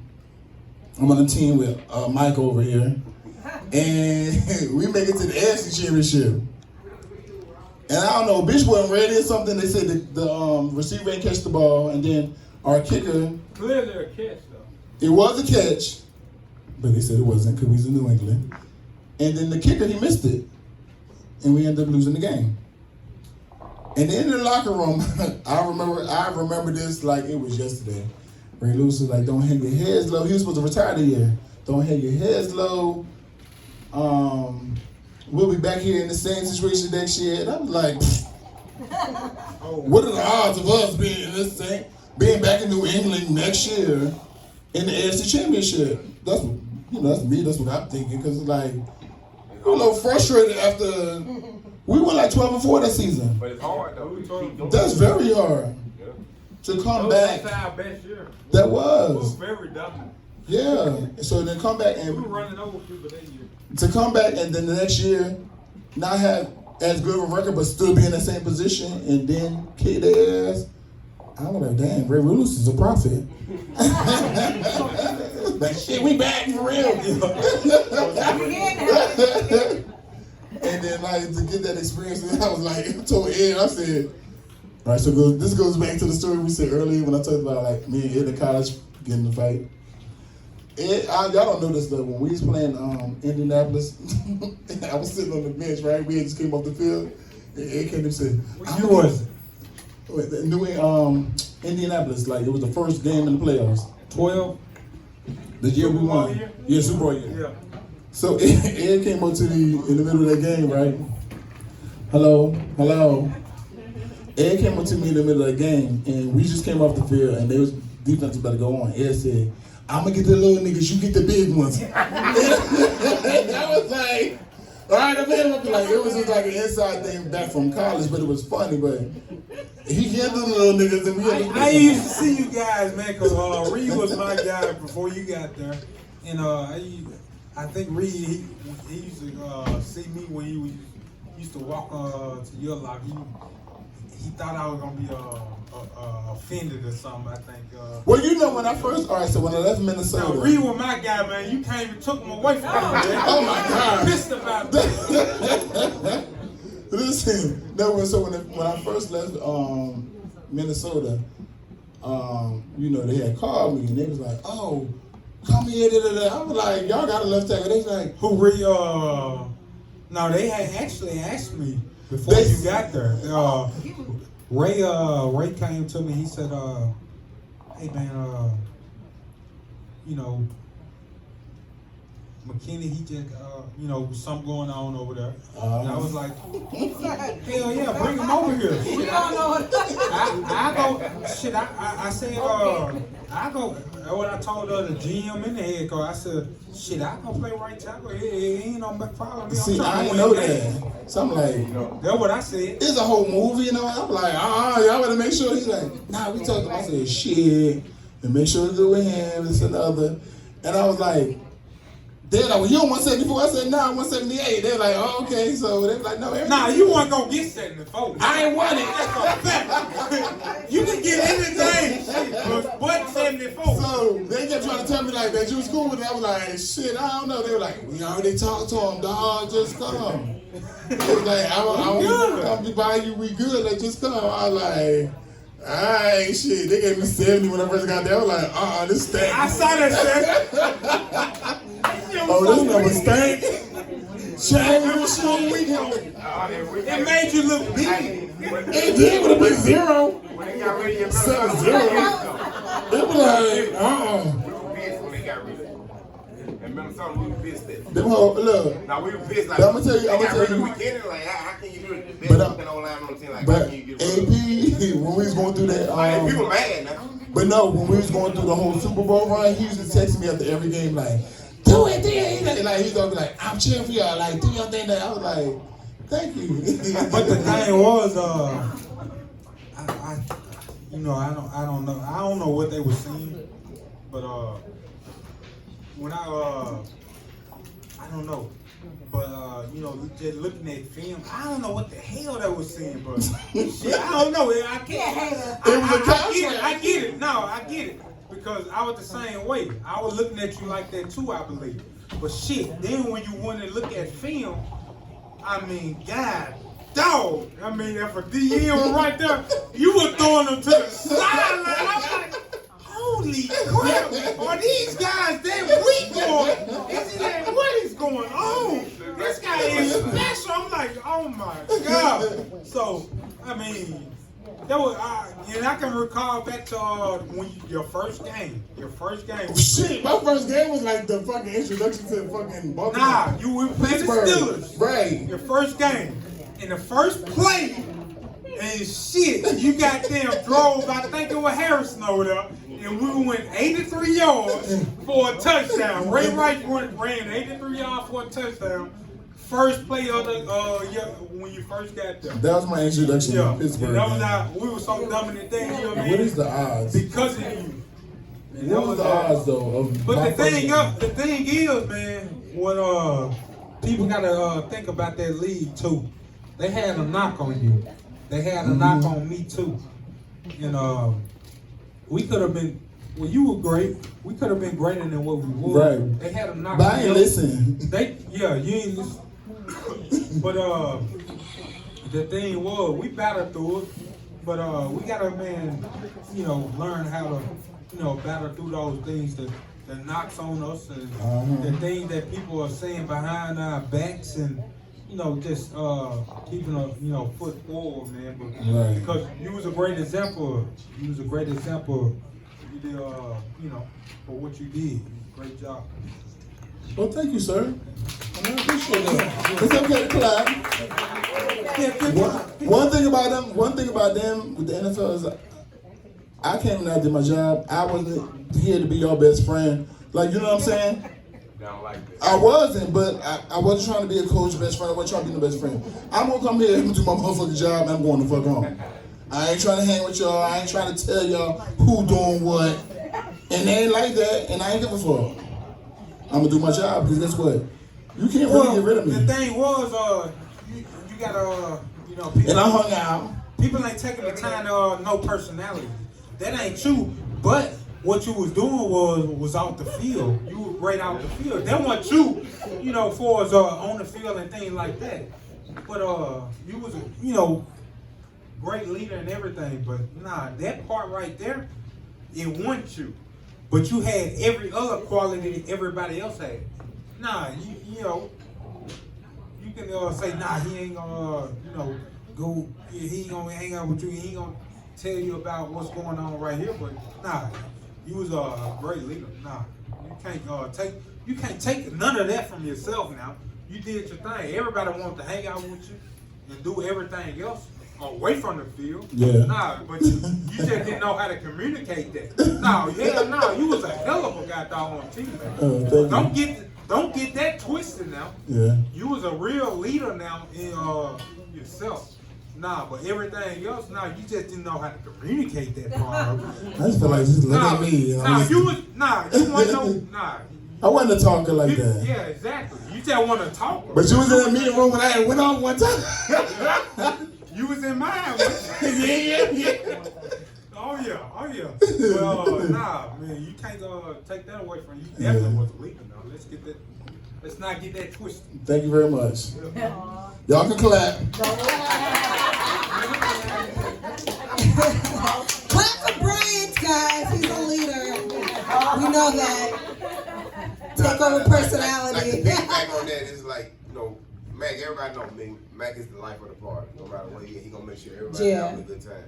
I'm on a team with Mike over here, and we make it to the AFC Championship. And I don't know, bitch wasn't ready or something. They said the receiver ain't catch the ball, and then our kicker. Clearly a catch, though. It was a catch, but they said it wasn't because we was in New England. And then the kicker, he missed it, and we ended up losing the game. And then in the locker room, I remember this like it was yesterday. Ray Lewis was like, don't hang your heads low. He was supposed to retire the year. Don't hang your heads low. We'll be back here in the same situation next year. And I was like, what are the odds of us being back in New England next year in the AFC Championship? That's me. That's what I'm thinking. Because it's like, we're a little frustrated after we went like 12-4 that season. But it's hard though. That's very hard. To come back. That's our best year. That was. We were very dominant. Yeah. So then come back and we were running over people that year. To come back and then the next year not have as good of a record but still be in the same position and then kick their ass. I was like, damn, Ray Lewis is a prophet. Like shit, we back for real. And then like to get that experience, I was like, I told Ed, I said, all right, so this goes back to the story we said earlier when I talked about like me and Ed in college getting in a fight. Ed, y'all don't know this stuff. When we was playing Indianapolis, I was sitting on the bench, right? We had just came off the field, and Ed came and said, "What year was it?" Indianapolis, like it was the first game in the playoffs. 12. The year we won. Yeah, Super Bowl year. Yeah. So Ed came up to me in the middle of that game, right? Hello. Ed came up to me in the middle of the game, and we just came off the field, and they was defense about to go on. Ed said, I'm gonna get the little niggas, you get the big ones. And I was like, all right, I'm in. Like, it was just like an inside thing back from college, but it was funny, but he handled the little niggas and we had I used to see you guys, man, because Reed was my guy before you got there. And I think Reed, he used to see me when he used to walk to your locker. He thought I was gonna be offended or something. I think. Well, you know when I left Minnesota. Now, Reed was my guy, man. You came and took him away from me, man. Oh my God! Pissed about that. Listen, so when I first left Minnesota, they had called me and they was like, "Oh, come here." I was like, "Y'all got a left tackle." They was like, "Who Reed?" No, they had actually asked me. Before you got there, Ray came to me. He said, "Hey man, McKinney, he just, something going on over there." And I was like, "Hell yeah, bring him over here." We don't know what I go. What I told the GM in the head coach, I said, "Shit, I go play right tackle. He ain't no problem with me." See, I didn't know that. So I'm like, that's what I said. It's a whole movie, I'm like, y'all better make sure. He's like, nah, we talked. I said, shit, and make sure to do with him, this and the other. And I was like, They're like, well, you don't want 74? I said, no, I want 78. They're like, oh, okay. So they're like, no. Nah, you weren't gonna get 74. I ain't want it. You can get anything but 74. So they kept trying to tell me like that you was cool with it. I was like, shit, I don't know. They were like, we already talked to him, dog. Just come. They was like, I'm buying you. We good. Like, just come. I was like, alright, shit. They gave me 70 when I first got there. I was like, this stank. I saw that shit. Oh, this number stank. Change It made you look big. It did with a big 0. 7-0. It was like, We were pissed when they got rid of it. And remember something, we were pissed at. Them whole, look. Now we were pissed like, I'm gonna tell you, we getting like, how can you do it? The best looking old line on the team, like, how can you get rid of it? AP, when we was going through that, people mad now. But no, when we was going through the whole Super Bowl run, he used to text me after every game like, do it, and like he's gonna be like, I'm cheering for y'all, like do your thing. That I was like, thank you. But the thing was, I don't know what they were saying, but when I don't know, but just looking at film, I don't know what the hell they was saying, but shit, I don't know. I can't. I get it. No, I get it. Because I was the same way. I was looking at you like that too, I believe. But shit, then when you want to look at film, I mean, God, dog. I mean, if a DM was right there, you were throwing them to the sideline. I'm like, holy crap, are these guys that weak, boy? What is going on? This guy is special. I'm like, oh my God. So, I mean, that was, and I can recall back to your first game. Oh, shit, my first game was like the fucking introduction to the fucking Baltimore. Nah, you were playing the Steelers. Right. Your first game. In the first play, and shit, you goddamn drove, I think it was Harrison over there, and we went 83 yards for a touchdown. Ray Rice ran 83 yards for a touchdown. First play of the when you first got there. That was my introduction to Pittsburgh. That was we were so dominant then, you know what I mean? What is the odds? Because of you. And what was the odds though? Of but the thing is, man, what people gotta think about that league too. They had a knock on you. They had a knock on me too. And we could have been. Well, you were great. We could have been greater than what we were. Right. They had a knock. But I ain't listen. You ain't listen. But the thing was, we battled through it. But we gotta, learn how to, battle through those things that knocks on us and the things that people are saying behind our backs and. Just keeping a foot forward, man. But because you was a great example. You did for what you did. Great job. Well, thank you, sir. I appreciate that. It's okay to clap. One thing about them with the NFL is I came and I did my job. I wasn't here to be your best friend. Like, you know what I'm saying? I wasn't, but I wasn't trying to be a coach, best friend. I wasn't trying to be the best friend. I'm going to come here and do my motherfucking job, and I'm going to fuck home. I ain't trying to hang with y'all. I ain't trying to tell y'all who doing what. And they ain't like that, and I ain't give a fuck. I'm going to do my job, because guess what? You can't really get rid of me. The thing was, you got to, people... And I hung out. People ain't taking the time to know personality. That ain't true, but... What you was doing was off the field. You were great out the field. That wasn't you, for us on the field and things like that. But you was a, great leader and everything. But nah, that part right there, it wasn't you. But you had every other quality that everybody else had. Nah, you can say, nah, he ain't gonna, go. He ain't gonna hang out with you. He ain't gonna tell you about what's going on right here. But nah. You was a great leader. Nah, you can't take none of that from yourself now. You did your thing. Everybody wanted to hang out with you and do everything else away from the field. Yeah. Nah, but you just didn't know how to communicate that. You was a hell of a goddamn on team, man. Don't get that twisted now. Yeah. You was a real leader now in yourself. Nah, but everything else, you just didn't know how to communicate that part. I just feel like just look at me. You I wasn't a talker like that. Yeah, exactly. You just want to talk. But you was in the meeting room when I went on one time. You was in mine. Yeah. Oh yeah. Well, nah, man, you can't take that away from you. You definitely was a leader now. Let's not get that twisted. Thank you very much. Y'all can clap. Clap for Bryant, guys. He's a leader. We know that. Take over personality. Like the big back on that is like, you know, Mac, everybody know me. Mac is the life of the party. No matter what he gonna make sure everybody having a good time.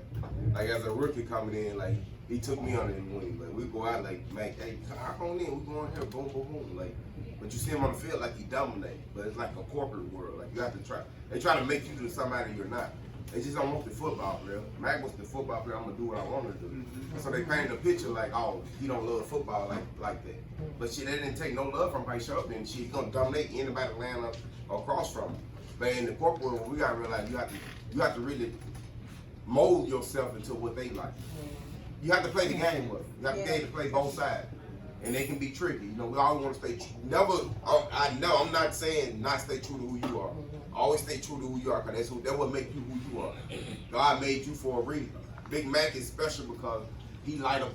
Like as a rookie coming in, like he took me under his wing. Like we go out like, Mac, hey, hop on in, we going here, boom, boom, boom. Like, but you see him on the field like he dominate. But it's like a corporate world. Like you have to try. They try to make you do somebody you're not. They just don't want the football player. Mac was the football player. I'm gonna do what I want to do. So they painted a picture like, oh, he don't love football like that. But shit, they didn't take no love from him. Show up and shit, he gonna dominate anybody land up across from him. But in the corporate world, we gotta realize you have to really mold yourself into what they like. You have to play the game with them. You have to be able to play both sides. And they can be tricky. You know, we always want to stay true. I know, I'm not saying not stay true to who you are. Always stay true to who you are, because that's what makes you who you are. God made you for a reason. Big Mac is special because he light a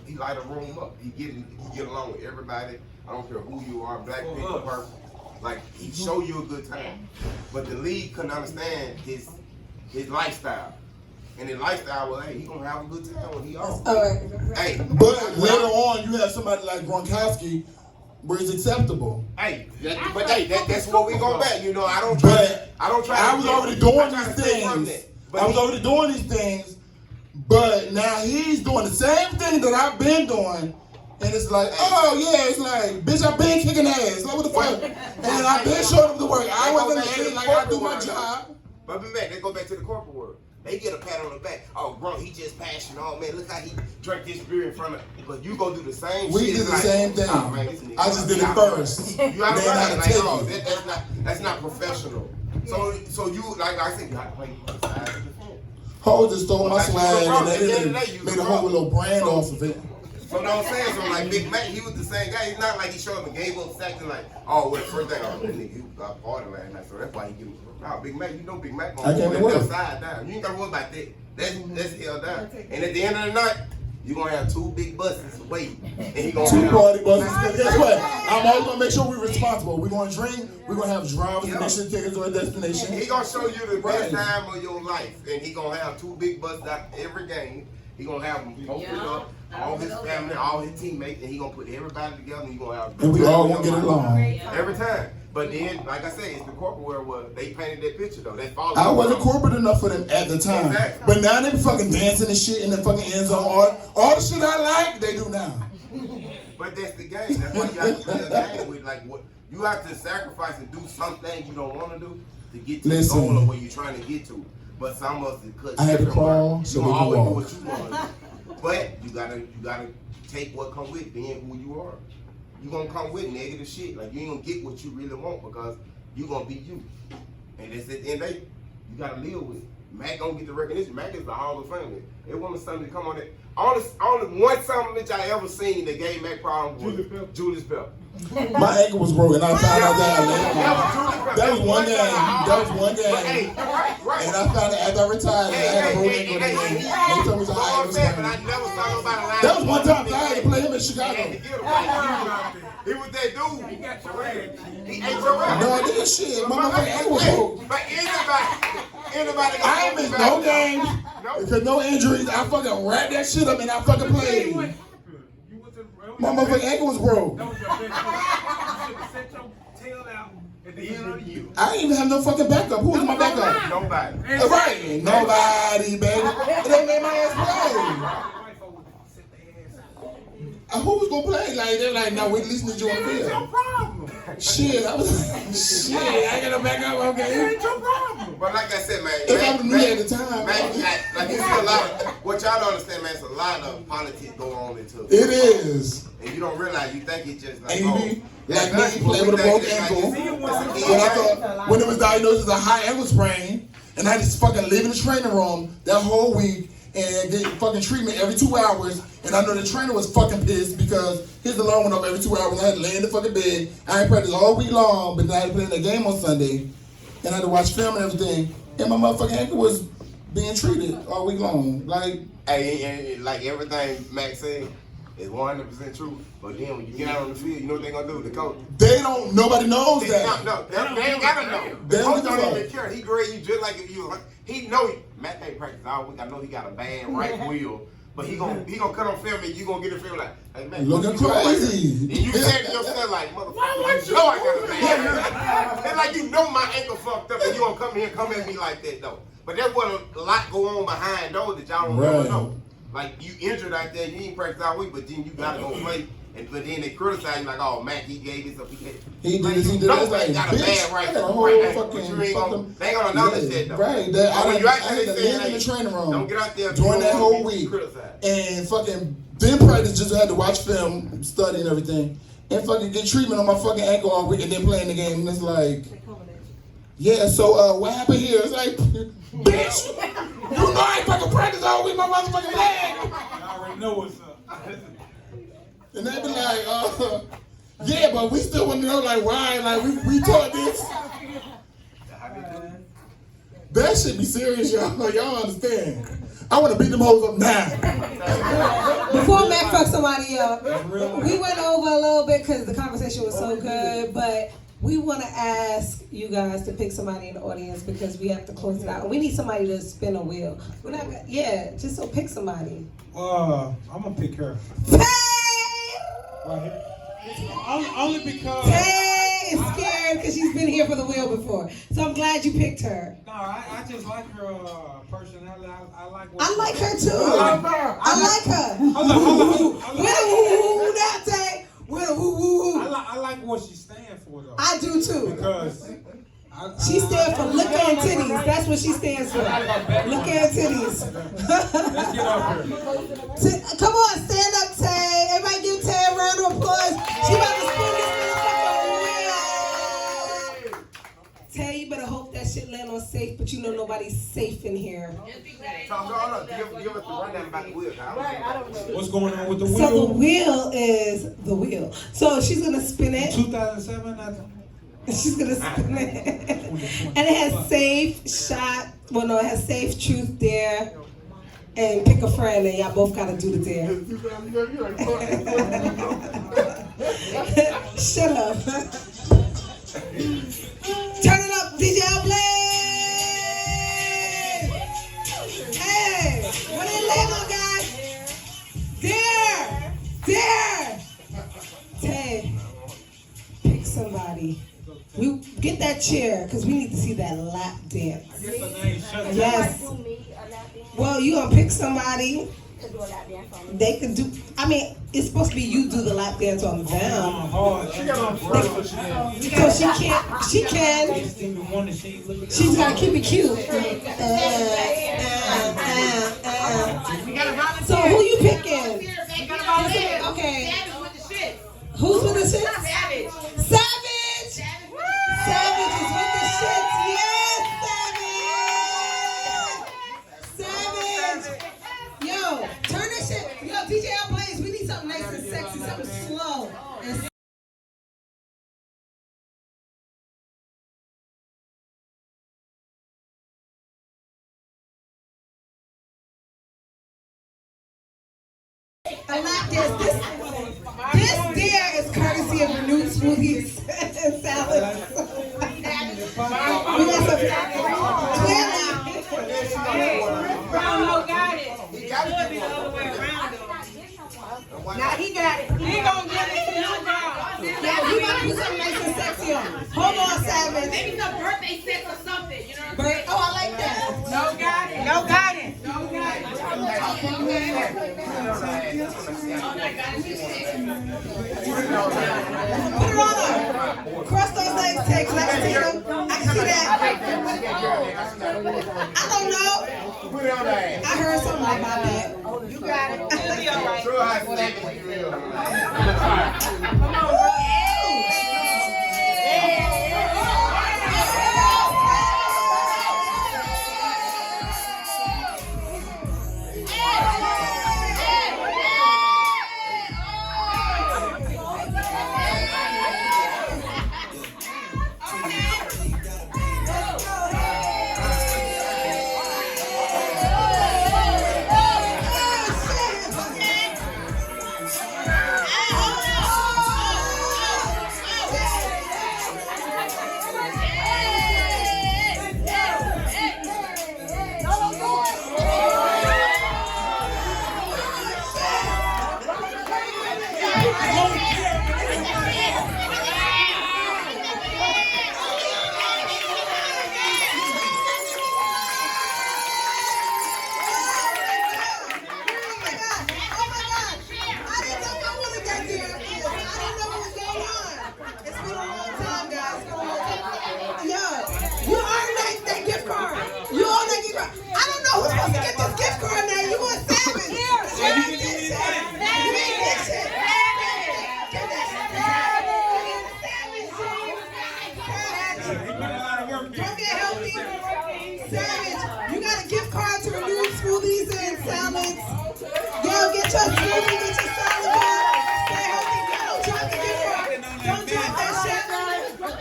room up. He get along with everybody. I don't care who you are, black people, purple. Like, he show you a good time. But the league couldn't understand his lifestyle. And his lifestyle was, hey, he gonna have a good time when he off. Hey, but later on, you have somebody like Gronkowski, where it's acceptable. Hey, that's what we go back. You know, I don't try. I was already doing these things. I was already doing these things, but now he's doing the same thing that I've been doing. And it's like, oh yeah, it's like, bitch, I've been kicking ass. Like, what the fuck? And I've been showing up to work. I wasn't late, like I do my job. But they go back to the corporate world. They get a pat on the back. Oh, bro, he just passionate. Oh, man, look how he drank this beer in front of. But you go do the same shit. We did the same thing. Oh, man, I just did it first. You got to learn. Like, oh, that's not professional. So you, like I said, you got to play both sides of the fence. Ho just stole my swag and they made a whole little brand off of it. So what I'm saying, so like Big Mac, he was the same guy. He's not like he showed up and gave up sacks and like, oh, well, first thing, oh, that nigga, he got party last night, so that's why he give him. Nah, Big Mac, you know Big Mac gonna hold that left side down. You ain't gotta worry about that. That's held down. And at the end of the night, you're gonna have two big buses waiting. And he gonna two party buses. But guess what? I'm always gonna make sure we're responsible. We're gonna drink, we're gonna have drivers and mission tickets to a destination. He gonna show you the best time of your life. And he gonna have two big buses out every game. He gonna have them posted up, all his family, all his teammates, and he gonna put everybody together and he gonna have. And we all gonna get along. Every time. But then, like I said, it's the corporate world where they painted that picture though. They followed. I wasn't corporate enough for them at the time. Exactly. But now they be fucking dancing and shit in the fucking end zone. All the shit I like, they do now. But that's the game. That's why you have to play a game with like what you have to sacrifice and do some things you don't want to do to get to the goal of where you're trying to get to. But some of us cut. I had to crawl, so you we always can do walk. what you want to do. But you gotta take what comes with being who you are. You gonna come with negative shit. Like you ain't gonna get what you really want because you gonna be you. And that's at the end of the day, you gotta live with it. Mac gonna get the recognition. Mac is the Hall of Fame. They wanted something to come on it. Only one something that I ever seen that gave Mac problems was Julius Pepper. My ankle was broken. I found out that that was one game. That was one game. And I found out after I retired, I had a broken ankle again. They told me to hire him. That was one time I had to play him in Chicago. He was that dude. He got your ass. He ate your ass. No, I did shit. My motherfucking ankle was broke. But anybody I ain't missed no games because no injuries. I fucking wrapped that shit up and I fucking played. My motherfucking ankle was broke. I didn't even have no fucking backup. Who was my backup? Nobody. Right. Nobody, baby. They made my ass play. Who was gonna play? Like they were like, no, we at least need you on the field. No problem. Shit, I was like, shit, I got no backup. Okay. Ain't your problem. But like I said, man, if I was me at the time, like it's a lot of what y'all don't understand, man. It's a lot of politics go on into it. It is. And you don't realize, you think it's just like, like me, play with a broken ankle. When I thought, when it was diagnosed as a high ankle sprain, and I just fucking live in the training room that whole week, and get fucking treatment every 2 hours. And I know the trainer was fucking pissed because his alarm went off every 2 hours. I had to lay in the fucking bed. I ain't practiced all week long, but then I had to play in the game on Sunday. And I had to watch film and everything. And my motherfucking ankle was being treated all week long. Like, hey, and like everything Max said is 100% true. But then when you get out on the field, you know what they gonna do? The coach. They don't. Nobody knows that. No, they ain't gotta know. The coach don't even care. He grade you just like if you. He know you. Matt ain't practice all week. I know he got a bad right wheel. But he gonna cut on film and you gonna get a film like, hey man, looking crazy. And you said to yourself like, motherfucker, you know I got a bad. It's like you know my ankle fucked up and you gonna come at me like that though. But that's what a lot go on behind those that y'all don't really know. Like you injured out there, you ain't practiced all week, but then you gotta go play. But then they criticize you like, oh, Mac, he gave this up, he did this. Nobody got a bad right foot. They ain't gonna notice that though. Right. When you I actually had to say, live in the training room don't get out there during that whole week. And fucking then practice, just had to watch film, study and everything. And fucking get treatment on my fucking ankle all week and then playing the game. And it's like, yeah, so what happened here? It's like, bitch, you know I ain't fucking practice all week, my motherfucking leg. I already know what's up. And they be like, yeah, but we still want to know, like, why? Like, we taught this. That shit be serious, y'all. Like, y'all understand. I want to beat them hoes up now. Before Mac fucked somebody up, we went over a little bit because the conversation was so good, but we want to ask you guys to pick somebody in the audience because we have to close it out. And we need somebody to spin a wheel. We're not, just so pick somebody. I'm going to pick her. Right here. Only because Tay is scared because she's been here for the wheel before. So I'm glad you picked her. No, I just like her personality. I like her too. I like her. Hold on. Now, Tay. I like what she stands for though. I do too. Because she stands for liquor and titties. That's what she stands for. Liquor and titties. Let's get up here. Come on, stand up, Tay. Everybody give Tay a round of applause. She about to spin this motherfucker wheel. Tay, you better hope that shit land on safe, but you know nobody's safe in here. Give us the rundown about the wheel. What's going on with the wheel? So the wheel is the wheel. So she's gonna spin it. 2007, I think. She's gonna spin it. And it has safe, shot. Well, no, it has safe, truth, dare, and pick a friend, and y'all both gotta do the dare. Shut up. Turn it up, DJ Outplay. Hey, what are you laying on, guys? Dare. Tay, pick somebody. We get that chair because we need to see that lap dance. Yes. Well, you gonna pick somebody. They could do. I mean, it's supposed to be you do the lap dance on them. So she can. She's gotta keep it cute. So who you picking? Okay. Who's with the shit? Savage. Savage is with the shits. Yes, Savage. Yo, turn this shit. Yo, DJ Outplays, we need something nice and sexy, something slow. A lap dance. This dare is courtesy of renewed smoothies and salads. We got some Brown got it. It should be the other way around though. Now he got it. He gonna give it to you, Brown. Yeah, we gotta put something nice and sexy on. Hold on, Savage. Maybe some birthday sex or something. You know what I'm saying? Oh, I like that. No got it. No got it. No got it. Put it on her. Cross those legs, Tay. Can I see them? I can see that. I don't know. Put it on there. I heard something like my bad. You got it. It'll be all right. Show how it's real. Come on, bro. Savage, you got a gift card to Renewed Smoothies and Salads. Yo, get your smoothie, get your salad bar. Stay healthy. Yo, drop the gift card. Don't drop that shit.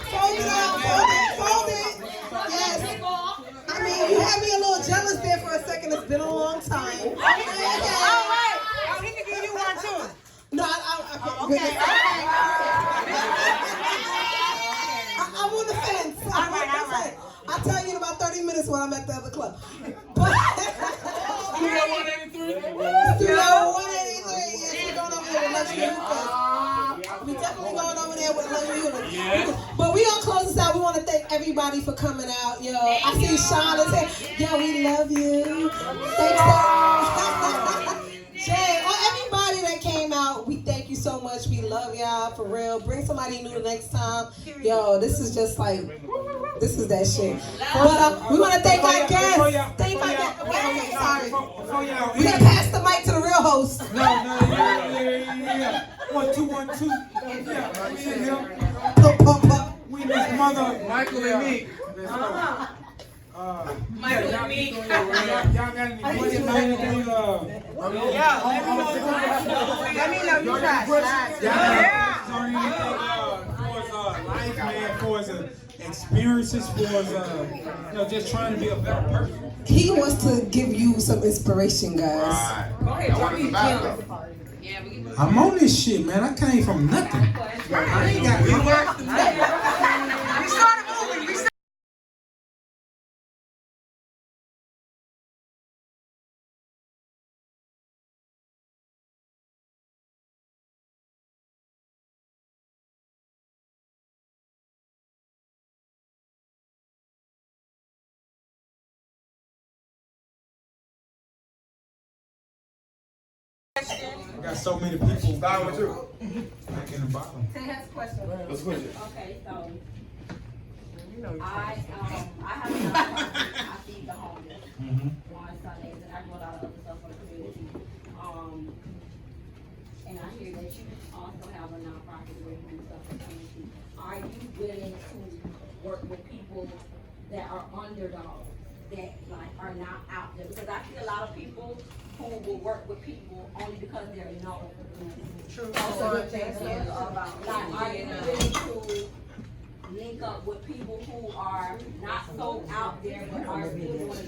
Fold it up, fold it. Yes. I mean, you had me a little jealous there for a second. It's been a long time. All right. Oh, he can give you one too. No, I'm on the fence. I'm on the fence. I'll tell you in about 30 minutes when I'm at the other club. But Studio 183. Studio 183. Yes, we're going over there with luxury hookahs. We definitely going over there with luxury hookahs. Yeah. But we gonna close this out. We want to thank everybody for coming out. Yo, I see Sean is here. Yo, we love you. Thanks, Jay. Everybody that came out, we thank you so much. We love y'all for real. Bring somebody new the next time. Yo, this is just like, this is that shit. But we want to thank our guests. Thank our guests. Okay, sorry. We gotta pass the mic to the real host. Yeah. 1, 2, 1, 2. Yeah, we in here. We in this mother. Michael and me. Michael and me. Y'all got any questions? Let me know you try. Life, man, for his experiences, for his, just trying to be a better person. He wants to give you some inspiration, guys. I'm on this shit, man. I came from nothing. I ain't got We started moving. I got so many people down with you. Back in the bottom. Has a question. Let's switch it. Okay, so I have a I feed the homeless on Sundays, and I do a lot of other stuff for the community. And I hear that you also have a nonprofit where you do stuff for the community. Are you willing to work with people that are underdogs, that like are not out there? Because I see a lot of people who will work with people only because they're known. True. That's a good thing about like, are you willing to link up with people who are not so out there but are still doing